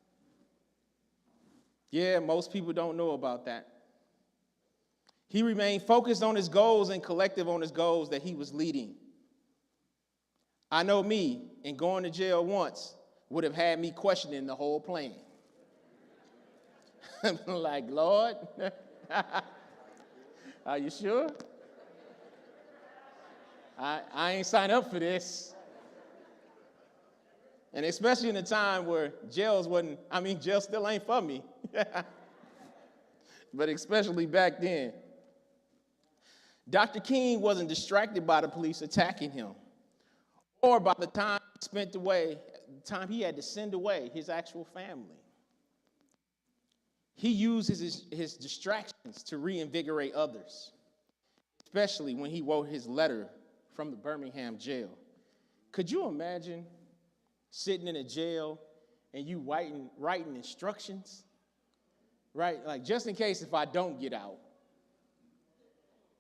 Yeah, most people don't know about that. He remained focused on his goals and collective on his goals that he was leading. I know me, and going to jail once would have had me questioning the whole plan. I'm like, Lord, are you sure? I ain't signed up for this. And especially in a time where jail still ain't for me. But especially back then. Dr. King wasn't distracted by the police attacking him, or by the time he had to send away his actual family. He uses his distractions to reinvigorate others, especially when he wrote his letter from the Birmingham jail. Could you imagine sitting in a jail and you writing instructions, right? Like, just in case if I don't get out.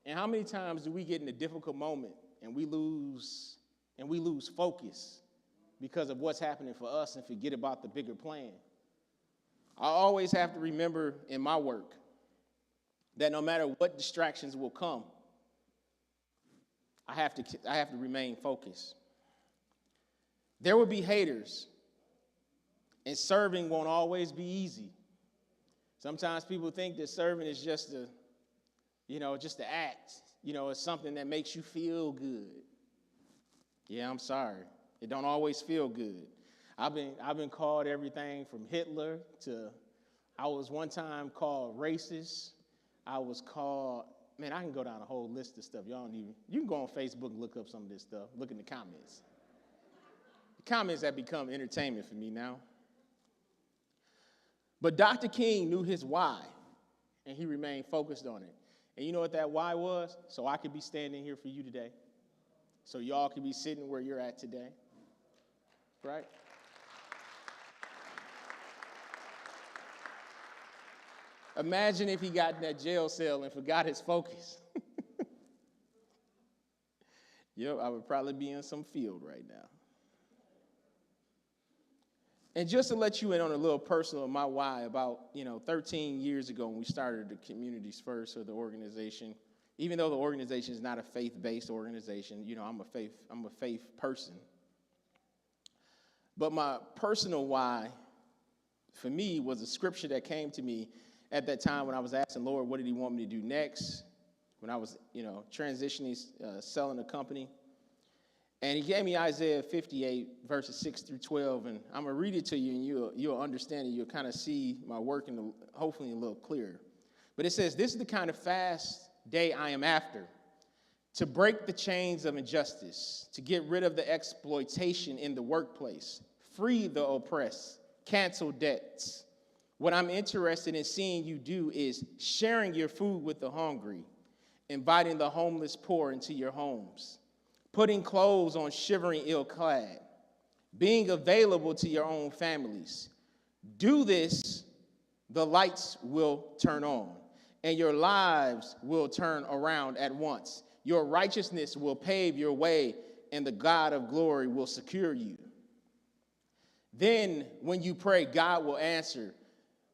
And how many times do we get in a difficult moment and we lose focus because of what's happening for us and forget about the bigger plan? I always have to remember in my work that no matter what distractions will come, I have to remain focused. There will be haters, and serving won't always be easy. Sometimes people think that serving is just to act. It's something that makes you feel good. Yeah, I'm sorry. It don't always feel good. I've been called everything from Hitler to, I was one time called racist. I was called, man, I can go down a whole list of stuff. You can go on Facebook and look up some of this stuff. Look in the comments. The comments have become entertainment for me now. But Dr. King knew his why, and he remained focused on it. And you know what that why was? So I could be standing here for you today. So y'all could be sitting where you're at today. Right? Imagine if he got in that jail cell and forgot his focus. Yep, I would probably be in some field right now. And just to let you in on a little personal of my why, about 13 years ago when we started the Communities First, or the organization, even though the organization is not a faith-based organization, I'm a faith person. But my personal why, for me, was a scripture that came to me at that time when I was asking Lord, what did he want me to do next? When I was, transitioning, selling a company. And he gave me Isaiah 58, verses 6 through 12, and I'm going to read it to you, and you'll understand it. You'll kind of see my work, hopefully a little clearer. But it says, this is the kind of fast day I am after, to break the chains of injustice, to get rid of the exploitation in the workplace, free the oppressed, cancel debts. What I'm interested in seeing you do is sharing your food with the hungry, inviting the homeless poor into your homes, putting clothes on shivering ill-clad, being available to your own families. Do this, the lights will turn on, and your lives will turn around at once. Your righteousness will pave your way, and the God of glory will secure you. Then, when you pray, God will answer.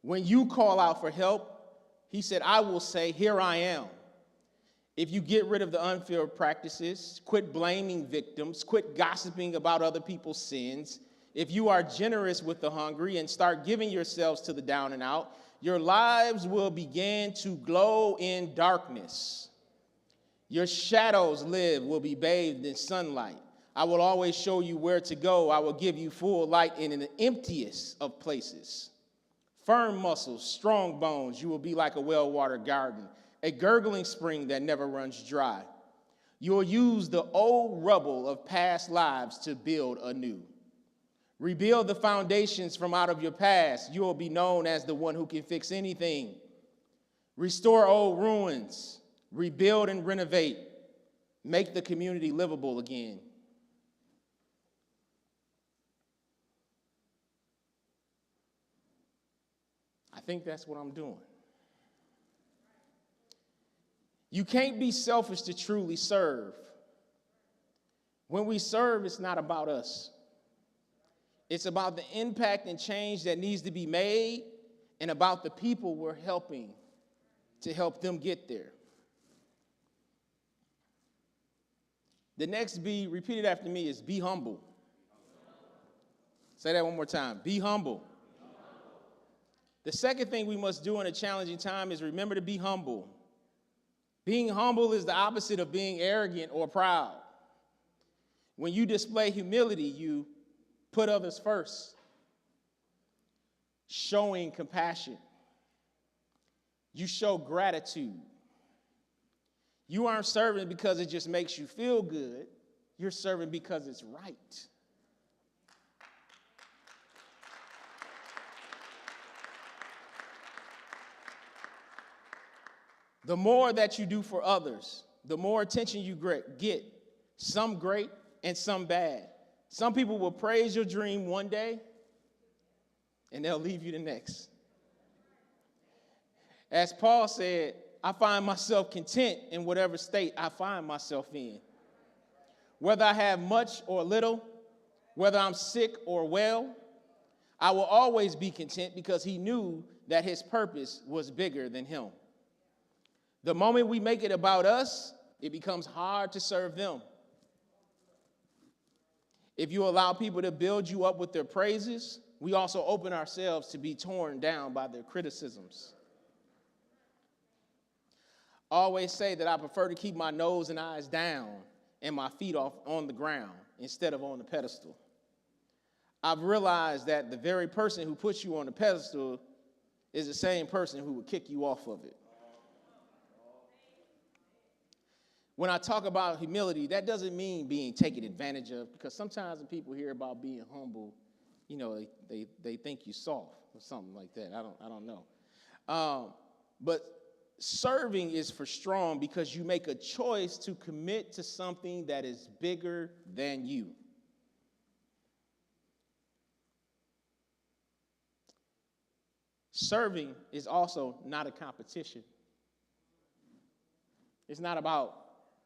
When you call out for help, he said, I will say, here I am. If you get rid of the unfair practices, quit blaming victims, quit gossiping about other people's sins, if you are generous with the hungry and start giving yourselves to the down and out, your lives will begin to glow in darkness. Your shadows will be bathed in sunlight. I will always show you where to go. I will give you full light in the emptiest of places. Firm muscles, strong bones, you will be like a well-watered garden, a gurgling spring that never runs dry. You will use the old rubble of past lives to build anew. Rebuild the foundations from out of your past. You will be known as the one who can fix anything. Restore old ruins. Rebuild and renovate. Make the community livable again. I think that's what I'm doing. You can't be selfish to truly serve. When we serve, it's not about us. It's about the impact and change that needs to be made, and about the people we're helping to help them get there. The next B, repeat it after me, is be humble. Say that one more time. Be humble. The second thing we must do in a challenging time is remember to be humble. Being humble is the opposite of being arrogant or proud. When you display humility, you put others first, showing compassion. You show gratitude. You aren't serving because it just makes you feel good. You're serving because it's right. The more that you do for others, the more attention you get, some great and some bad. Some people will praise your dream one day, and they'll leave you the next. As Paul said, I find myself content in whatever state I find myself in. Whether I have much or little, whether I'm sick or well, I will always be content because he knew that his purpose was bigger than him. The moment we make it about us, it becomes hard to serve them. If you allow people to build you up with their praises, we also open ourselves to be torn down by their criticisms. I always say that I prefer to keep my nose and eyes down and my feet off on the ground instead of on the pedestal. I've realized that the very person who puts you on the pedestal is the same person who would kick you off of it. When I talk about humility, that doesn't mean being taken advantage of, because sometimes when people hear about being humble, they think you soft or something like that. I don't know. But serving is for strong because you make a choice to commit to something that is bigger than you. Serving is also not a competition. It's not about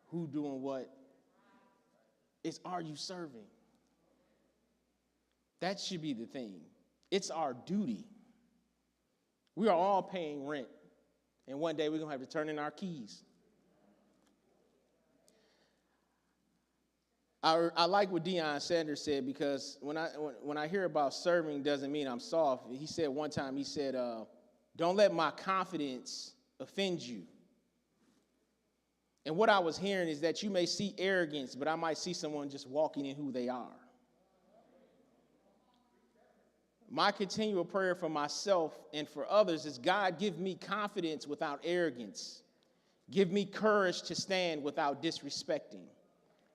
who doing what. It's, are you serving? That should be the thing. It's our duty. We are all paying rent, and one day we're going to have to turn in our keys. I like what Deion Sanders said, because when I hear about serving doesn't mean I'm soft. He said one time, he said, don't let my confidence offend you. And what I was hearing is that you may see arrogance, but I might see someone just walking in who they are. My continual prayer for myself and for others is, God, give me confidence without arrogance. Give me courage to stand without disrespecting.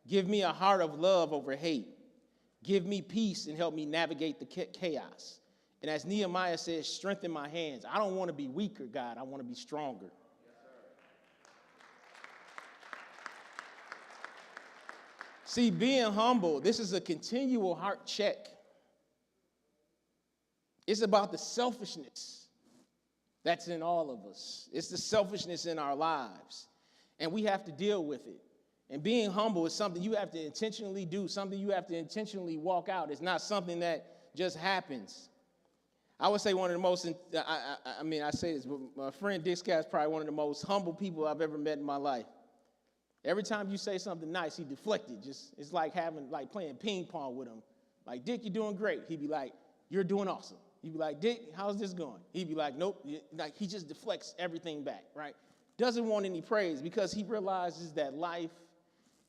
Give me a heart of love over hate. Give me peace and help me navigate the chaos. And as Nehemiah says, strengthen my hands. I don't want to be weaker, God. I want to be stronger. See, being humble, this is a continual heart check. It's about the selfishness that's in all of us. It's the selfishness in our lives, and we have to deal with it. And being humble is something you have to intentionally do, something you have to intentionally walk out. It's not something that just happens. I would say one of the most, I say this, but my friend Dick Scott's probably one of the most humble people I've ever met in my life. Every time you say something nice, he deflected. It's like playing ping pong with him. Like, Dick, you're doing great. He'd be like, you're doing awesome. He'd be like, Dick, how's this going? He'd be like, nope. Like, he just deflects everything back, right? Doesn't want any praise, because he realizes that life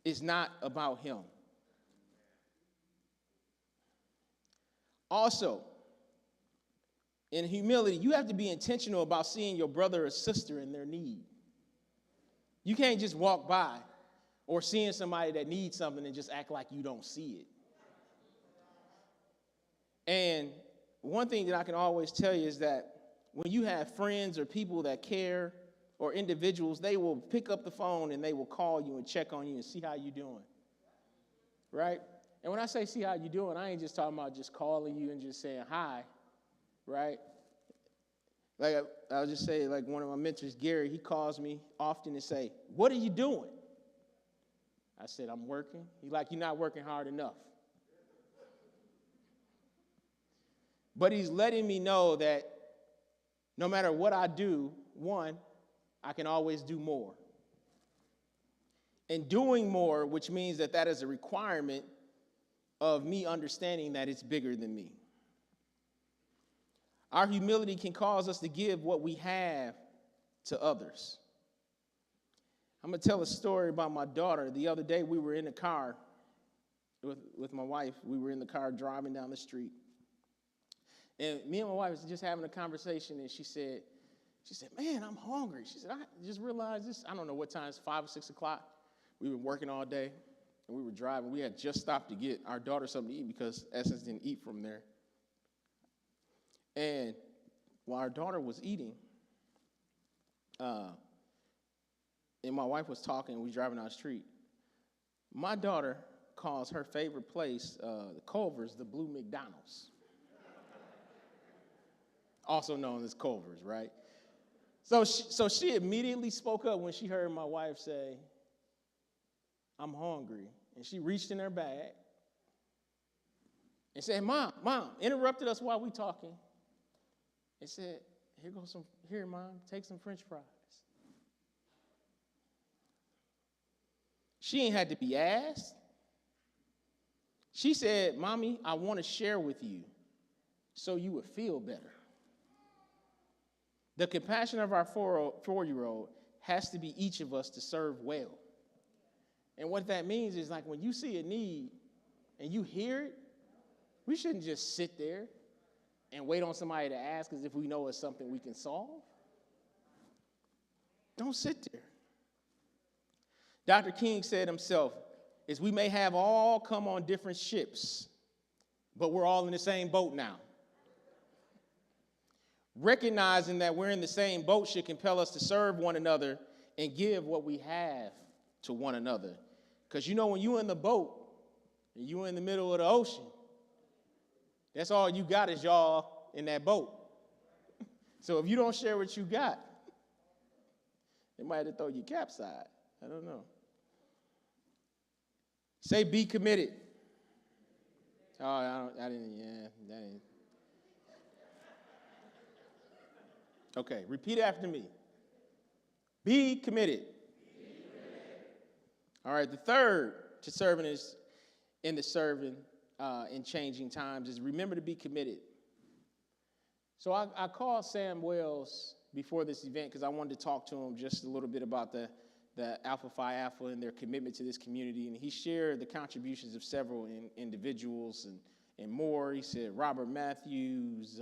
is not about him. Also, in humility, you have to be intentional about seeing your brother or sister in their need. You can't just walk by or seeing somebody that needs something and just act like you don't see it. And one thing that I can always tell you is that when you have friends or people that care, or individuals, they will pick up the phone and they will call you and check on you and see how you're doing, right? And when I say see how you're doing, I ain't just talking about just calling you and just saying hi, right? Like I'll just say, like one of my mentors, Gary, he calls me often and say, what are you doing? I said, I'm working. He's like, you're not working hard enough. But he's letting me know that no matter what I do, one, I can always do more. And doing more, which means that is a requirement of me understanding that it's bigger than me. Our humility can cause us to give what we have to others. I'm going to tell a story about my daughter. The other day, we were in the car with my wife. We were in the car driving down the street. And me and my wife was just having a conversation, and she said, man, I'm hungry. She said, I just realized this. I don't know what time, it's 5 or 6 o'clock. We've been working all day, and we were driving. We had just stopped to get our daughter something to eat because Essence didn't eat from there. And while our daughter was eating, and my wife was talking, we were driving down the street, my daughter calls her favorite place, the Culver's, the Blue McDonald's. Also known as Culver's, right? So she immediately spoke up when she heard my wife say, I'm hungry. And she reached in her bag and said, Mom, interrupted us while we talking. And said, here, Mom, take some French fries. She ain't had to be asked. She said, Mommy, I want to share with you so you would feel better. The compassion of our 4-year-old has to be each of us to serve well. And what that means is, like, when you see a need and you hear it, we shouldn't just sit there and wait on somebody to ask as if we know it's something we can solve. Don't sit there. Dr. King said himself, is we may have all come on different ships, but we're all in the same boat now. Recognizing that we're in the same boat should compel us to serve one another and give what we have to one another. Because when you're in the boat and you're in the middle of the ocean, that's all you got is y'all in that boat. So if you don't share what you got, they might have to throw your capside. I don't know. Say be committed. Oh, I didn't, yeah, that ain't. Okay, repeat after me. Be committed. All right, the third to serving is in the serving in changing times is remember to be committed. So I called Sam Wells before this event because I wanted to talk to him just a little bit about the Alpha Phi Alpha and their commitment to this community. And he shared the contributions of several individuals and more. He said Robert Matthews,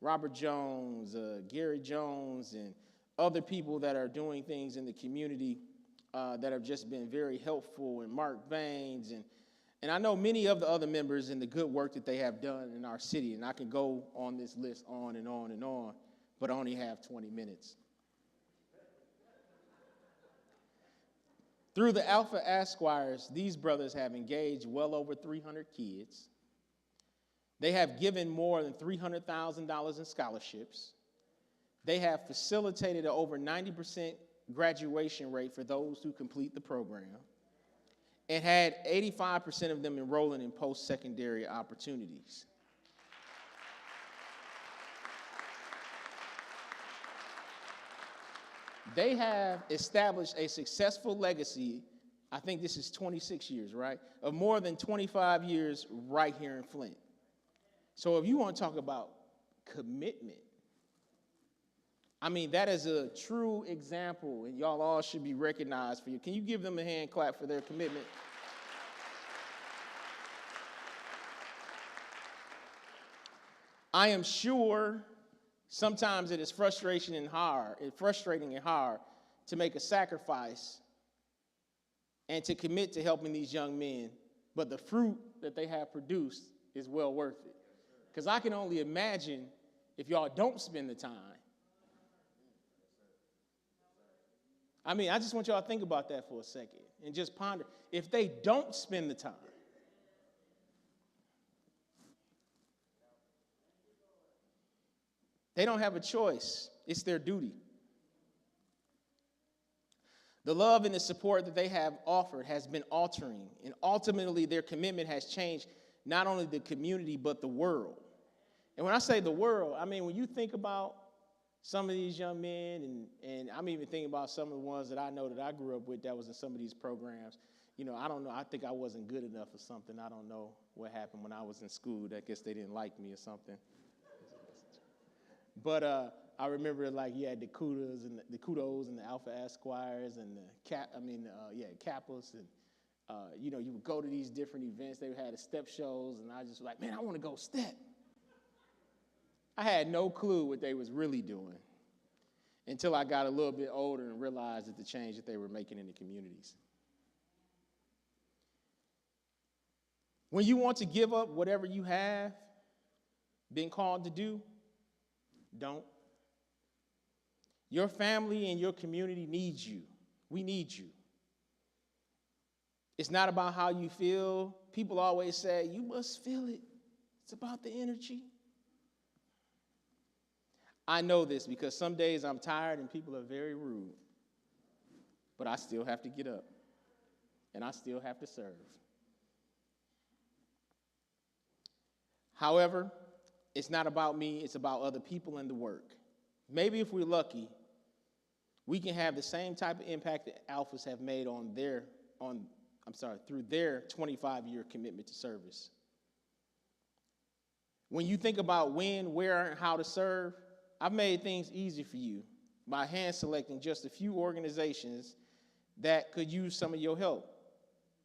Robert Jones, Gary Jones, and other people that are doing things in the community that have just been very helpful, and Mark Baines, and I know many of the other members in the good work that they have done in our city, and I can go on this list on and on and on, but I only have 20 minutes. Through the Alpha Esquires, these brothers have engaged well over 300 kids. They have given more than $300,000 in scholarships. They have facilitated an over 90% graduation rate for those who complete the program, and had 85% of them enrolling in post-secondary opportunities. They have established a successful legacy, I think this is 26 years, right, of more than 25 years right here in Flint. So if you want to talk about commitment, I mean, that is a true example, and y'all all should be recognized for you. Can you give them a hand clap for their commitment? I am sure sometimes it is frustrating and hard to make a sacrifice and to commit to helping these young men, but the fruit that they have produced is well worth it. Because I can only imagine if y'all don't spend the time. I mean, I just want y'all to think about that for a second and just ponder. If they don't spend the time, they don't have a choice. It's their duty. The love and the support that they have offered has been altering, and ultimately their commitment has changed not only the community but the world. And when I say the world, I mean when you think about some of these young men, and I'm even thinking about some of the ones that I know that I grew up with that was in some of these programs. You know, I don't know. I think I wasn't good enough or something. I don't know what happened when I was in school. I guess they didn't like me or something. But I remember like you had the kudos and the Alpha Esquires and the Kappas, and you know, you would go to these different events. They had the step shows, and I just was like, man, I want to go step. I had no clue what they was really doing until I got a little bit older and realized that the change that they were making in the communities. When you want to give up whatever you have been called to do, don't. Your family and your community needs you. We need you. It's not about how you feel. People always say, you must feel it. It's about the energy. I know this because some days I'm tired and people are very rude. But I still have to get up. And I still have to serve. However, it's not about me, it's about other people and the work. Maybe if we're lucky, we can have the same type of impact that Alphas have made through their 25-year commitment to service. When you think about when, where, and how to serve, I've made things easy for you by hand selecting just a few organizations that could use some of your help.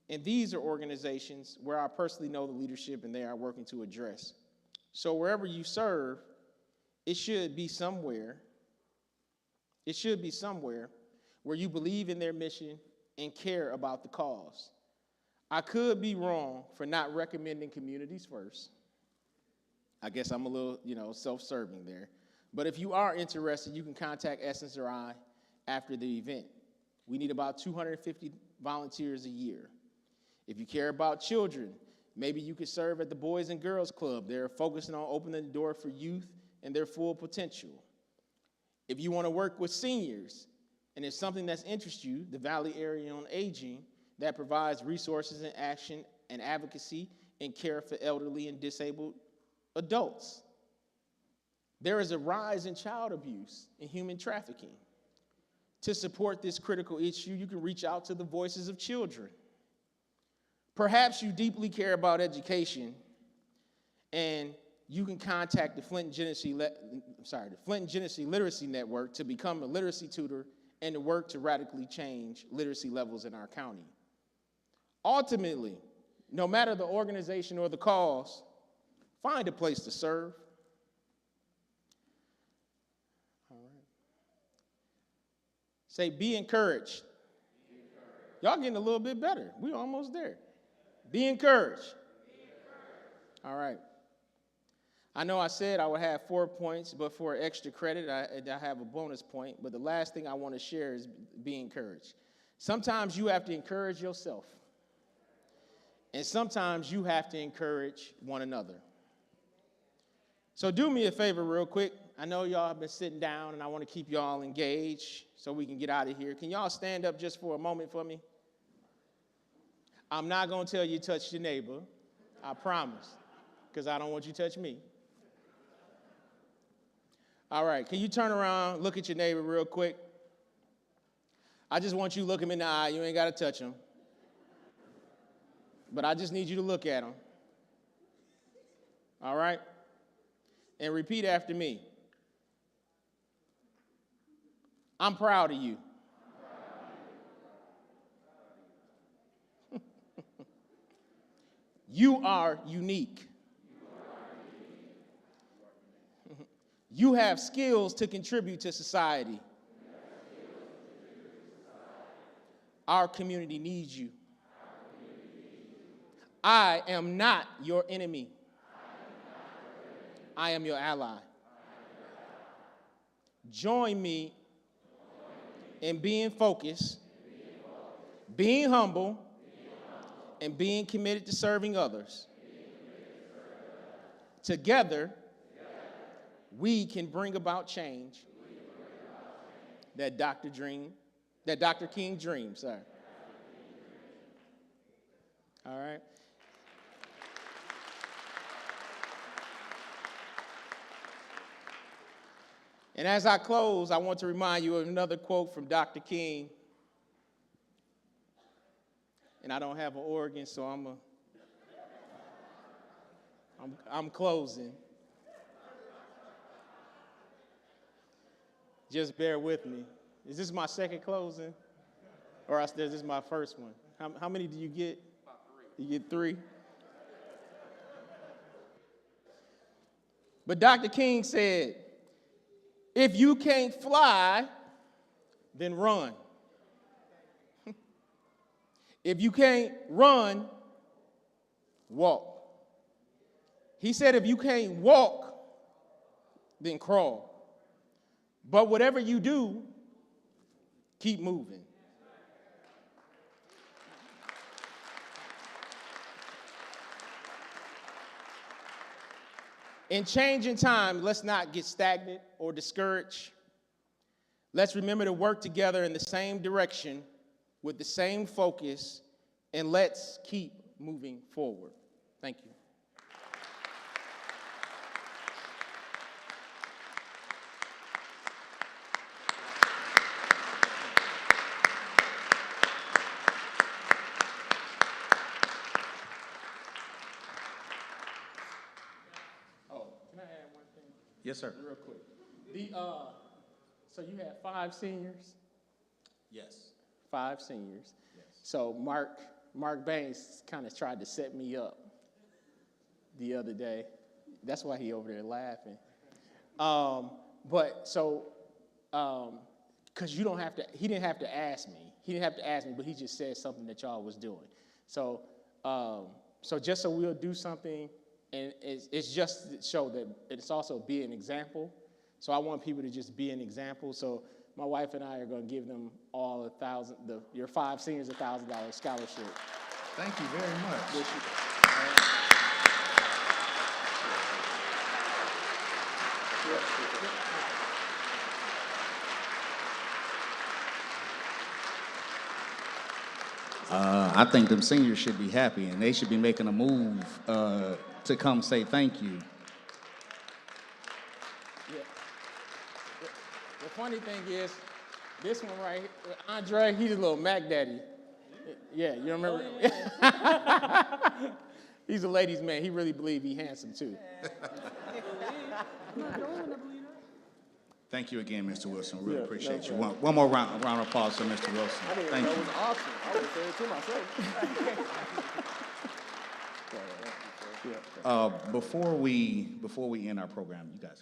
And these are organizations where I personally know the leadership and they are working to address. So wherever you serve, it should be somewhere where you believe in their mission and care about the cause. I could be wrong for not recommending Communities First. I guess I'm a little, self-serving there. But if you are interested, you can contact Essence or I after the event. We need about 250 volunteers a year. If you care about children, maybe you could serve at the Boys and Girls Club. They're focusing on opening the door for youth and their full potential. If you want to work with seniors, and it's something that's interests you, the Valley Area on Aging, that provides resources and action and advocacy and care for elderly and disabled adults. There is a rise in child abuse and human trafficking. To support this critical issue, you can reach out to the voices of children. Perhaps you deeply care about education, and you can contact the Flint Genesee Literacy Network to become a literacy tutor and to work to radically change literacy levels in our county. Ultimately, no matter the organization or the cause, find a place to serve. All right. Say, be encouraged. Y'all getting a little bit better. We're almost there. Be encouraged. All right. I know I said I would have 4 points, but for extra credit, I have a bonus point. But the last thing I want to share is be encouraged. Sometimes you have to encourage yourself. And sometimes you have to encourage one another. So do me a favor real quick. I know y'all have been sitting down, and I want to keep y'all engaged so we can get out of here. Can y'all stand up just for a moment for me? I'm not going to tell you to touch your neighbor. I promise, because I don't want you to touch me. All right, can you turn around, look at your neighbor real quick? I just want you to look him in the eye. You ain't got to touch him. But I just need you to look at him. All right? And repeat after me. I'm proud of you. You are unique. You have skills to contribute to society. Our community needs you. I am not your enemy. I am your ally. Join me in being focused, being humble, and being committed to serving others. Together, we can bring about change that Dr. King dreamed. Sorry. All right. And as I close, I want to remind you of another quote from Dr. King. And I don't have an organ, so I'm closing. Just bear with me. Is this my second closing? Or is this my first one? How many do you get? About 3. You get 3? But Dr. King said, if you can't fly, then run. If you can't run, walk. He said, if you can't walk, then crawl. But whatever you do, keep moving. In changing time, let's not get stagnant or discouraged. Let's remember to work together in the same direction with the same focus, and let's keep moving forward. Thank you. Yes, sir. Real quick. So you had 5 seniors? Yes. 5 seniors. Yes. So Mark Baines kind of tried to set me up the other day. That's why he over there laughing. Because he didn't have to ask me. He didn't have to ask me, but he just said something that y'all was doing. So just so we'll do something. And it's just to show that it's also be an example. So I want people to just be an example. So my wife and I are going to give them all your 5 seniors $1,000 scholarship. Thank you very much. I think them seniors should be happy, and they should be making a move to come say thank you. Yeah. The funny thing is, this one right here, Andre, he's a little Mac Daddy. Yeah, you remember? Oh, yeah. He's a ladies' man. He really believes he's handsome, too. Thank you again, Mr. Wilson. Really appreciate you. One more round of applause for Mr. Wilson. Thank you. That was awesome. I would say it to myself. Before we end our program, you guys,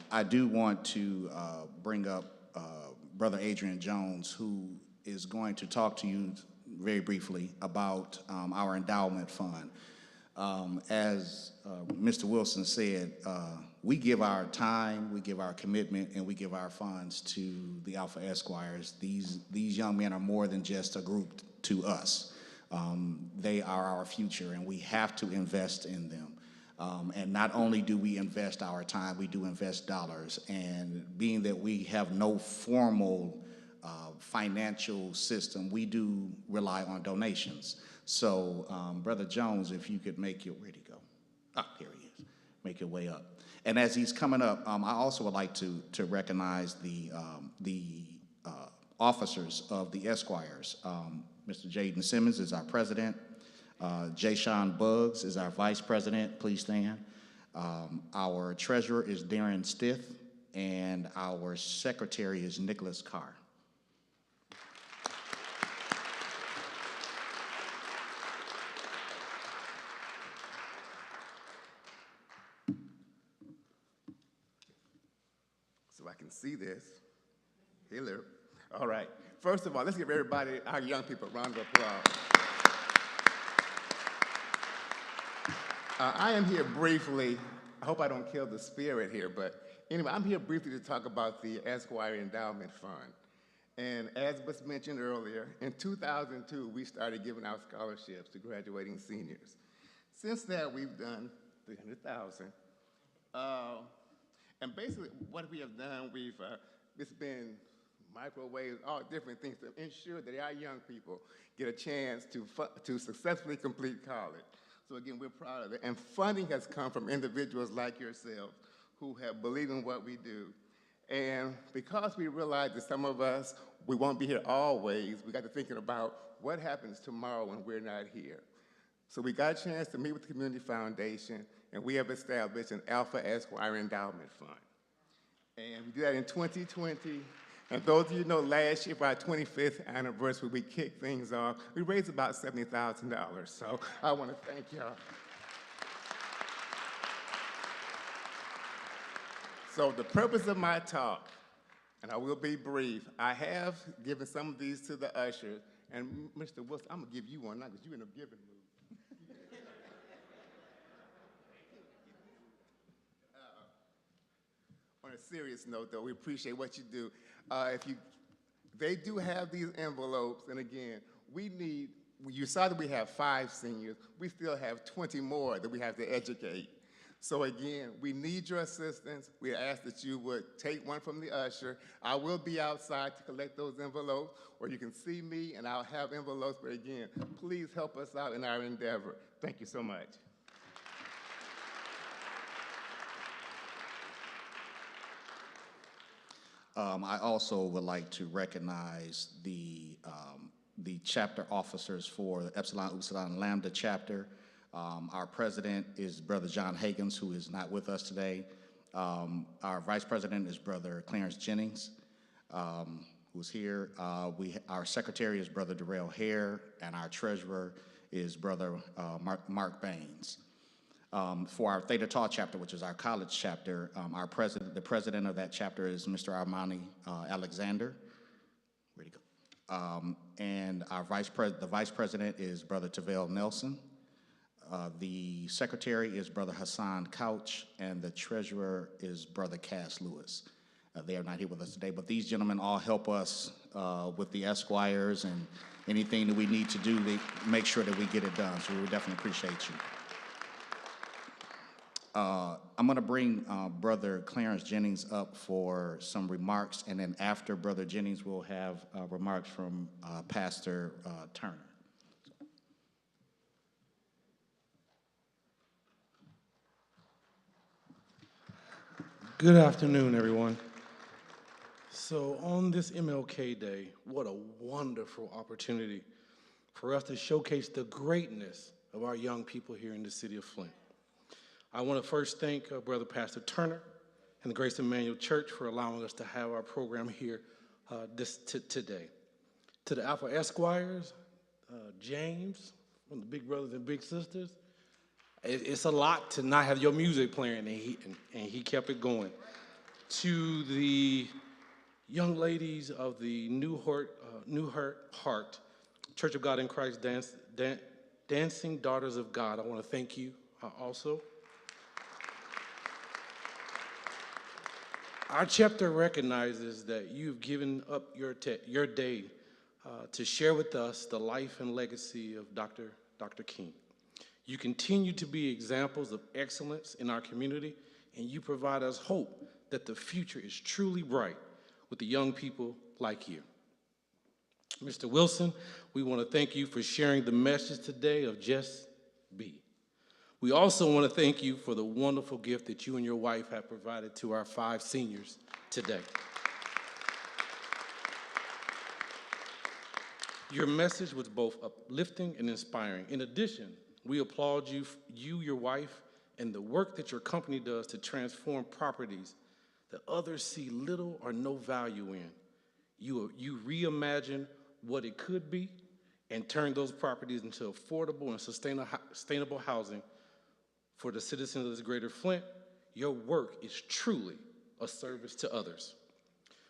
I do want to bring up Brother Adrian Jones, who is going to talk to you very briefly about our endowment fund. As Mr. Wilson said, we give our time, we give our commitment, and we give our funds to the Alpha Esquires. These young men are more than just a group to us. They are our future, and we have to invest in them. And not only do we invest our time, we do invest dollars. And being that we have no formal financial system, we do rely on donations. So, Brother Jones, if you could make your, where'd he go? Ah, here he is. Make your way up. And as he's coming up, I also would like to recognize the officers of the Esquires. Mr. Jaden Simmons is our president. Jay Sean Buggs is our vice president. Please stand. Our treasurer is Darren Stith, and our secretary is Nicholas Carr. So I can see this. Hello. All right. First of all, let's give everybody, our young people, a round of applause. I am here briefly. I hope I don't kill the spirit here, but anyway, I'm here briefly to talk about the Esquire Endowment Fund. And as was mentioned earlier, in 2002, we started giving out scholarships to graduating seniors. Since that, we've done $300,000. And basically, what we have done, it's been microwaves, all different things to ensure that our young people get a chance to successfully complete college. So again, we're proud of it. And funding has come from individuals like yourselves who have believed in what we do. And because we realize that some of us, we won't be here always, we got to thinking about what happens tomorrow when we're not here. So we got a chance to meet with the Community Foundation, and we have established an Alpha Esquire Endowment Fund. And we did that in 2020. And those of you know, last year, for our 25th anniversary, we kicked things off. We raised about $70,000. So I want to thank y'all. So the purpose of my talk, and I will be brief, I have given some of these to the ushers. And Mr. Wilson, I'm going to give you one now because you're in a giving mood. On a serious note, though, we appreciate what you do. They do have these envelopes, and again, you saw that we have 5 seniors. We still have 20 more that we have to educate. So again, we need your assistance. We ask that you would take one from the usher. I will be outside to collect those envelopes, or you can see me and I'll have envelopes, but again, please help us out in our endeavor. Thank you so much. I also would like to recognize the chapter officers for the Epsilon Upsilon Lambda chapter. Our president is Brother John Hagans, who is not with us today. Our vice president is Brother Clarence Jennings, who's here. Our secretary is Brother Darrell Hare, and our treasurer is Brother Mark Baines. For our Theta Tau chapter, which is our college chapter, the president of that chapter is Mr. Armani Alexander. Where'd he go? And the vice president is Brother Tavell Nelson. The secretary is Brother Hassan Couch, and the treasurer is Brother Cass Lewis. They are not here with us today, but these gentlemen all help us with the Esquires and anything that we need to do to make sure that we get it done. So we would definitely appreciate you. I'm going to bring Brother Clarence Jennings up for some remarks, and then after Brother Jennings, we'll have remarks from Pastor Turner. Good afternoon, everyone. So on this MLK Day, what a wonderful opportunity for us to showcase the greatness of our young people here in the city of Flint. I want to first thank Brother Pastor Turner and the Grace Emmanuel Church for allowing us to have our program here today. To the Alpha Esquires, James, one of the big brothers and big sisters, it's a lot to not have your music playing, and he kept it going. To the young ladies of the New Heart Church of God in Christ Dancing Daughters of God, I want to thank you also. Our chapter recognizes that you've given up your day to share with us the life and legacy of Dr. King. You continue to be examples of excellence in our community, and you provide us hope that the future is truly bright with the young people like you. Mr. Wilson, we want to thank you for sharing the message today of Just Be. We also want to thank you for the wonderful gift that you and your wife have provided to our 5 seniors today. Your message was both uplifting and inspiring. In addition, we applaud you, your wife, and the work that your company does to transform properties that others see little or no value in. You reimagine what it could be and turn those properties into affordable and sustainable housing for the citizens of this greater Flint. Your work is truly a service to others.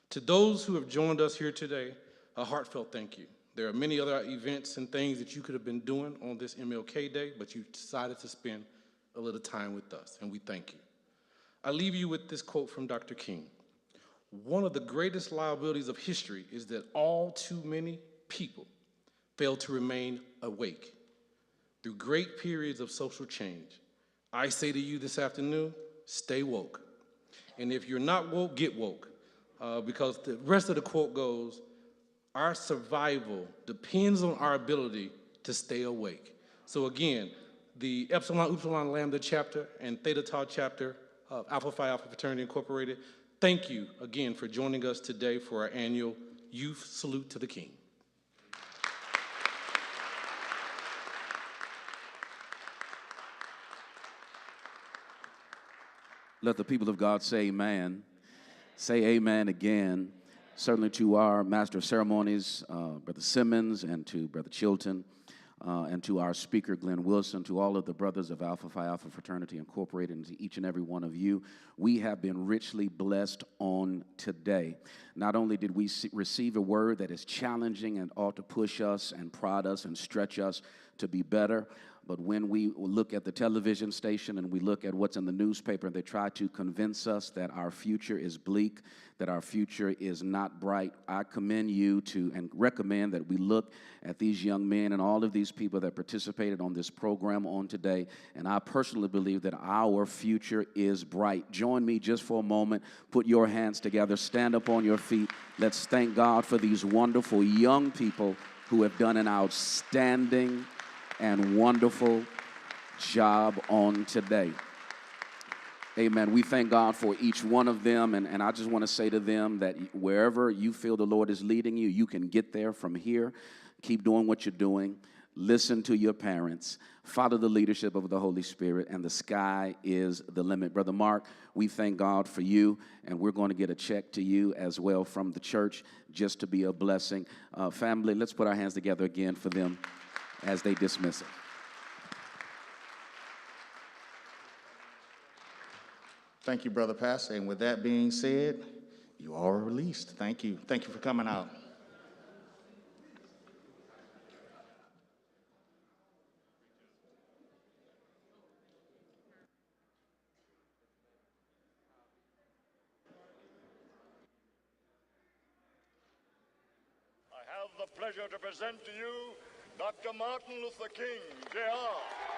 To those who have joined us here today, a heartfelt thank you. There are many other events and things that you could have been doing on this MLK Day, but you decided to spend a little time with us, and we thank you. I leave you with this quote from Dr. King. One of the greatest liabilities of history is that all too many people fail to remain awake through great periods of social change. I say to you this afternoon, stay woke. And if you're not woke, get woke. Because the rest of the quote goes, our survival depends on our ability to stay awake. So again, the Epsilon Upsilon Lambda chapter and Theta Tau chapter of Alpha Phi Alpha Fraternity Incorporated, thank you again for joining us today for our annual Youth Salute to the King. Let the people of God say amen. Say amen again. Certainly to our Master of Ceremonies, Brother Simmons, and to Brother Chilton, and to our speaker, Glenn Wilson, to all of the brothers of Alpha Phi Alpha Fraternity Incorporated, and to each and every one of you, we have been richly blessed on today. Not only did we receive a word that is challenging and ought to push us and prod us and stretch us to be better, but when we look at the television station and we look at what's in the newspaper, they try to convince us that our future is bleak, that our future is not bright. I commend you to and recommend that we look at these young men and all of these people that participated on this program on today, and I personally believe that our future is bright. Join me just for a moment. Put your hands together. Stand up on your feet. Let's thank God for these wonderful young people who have done an outstanding and wonderful job on today. Amen. We thank God for each one of them, and I just want to say to them that wherever you feel the Lord is leading you, you can get there from here. Keep doing what you're doing. Listen to your parents. Follow the leadership of the Holy Spirit, and the sky is the limit. Brother Mark, we thank God for you, and we're going to get a check to you as well from the church just to be a blessing. Family, let's put our hands together again for them as they dismiss it. Thank you, Brother Pastor. And with that being said, you are released. Thank you. Thank you for coming out. I have the pleasure to present to you Dr. Martin Luther King, Jr.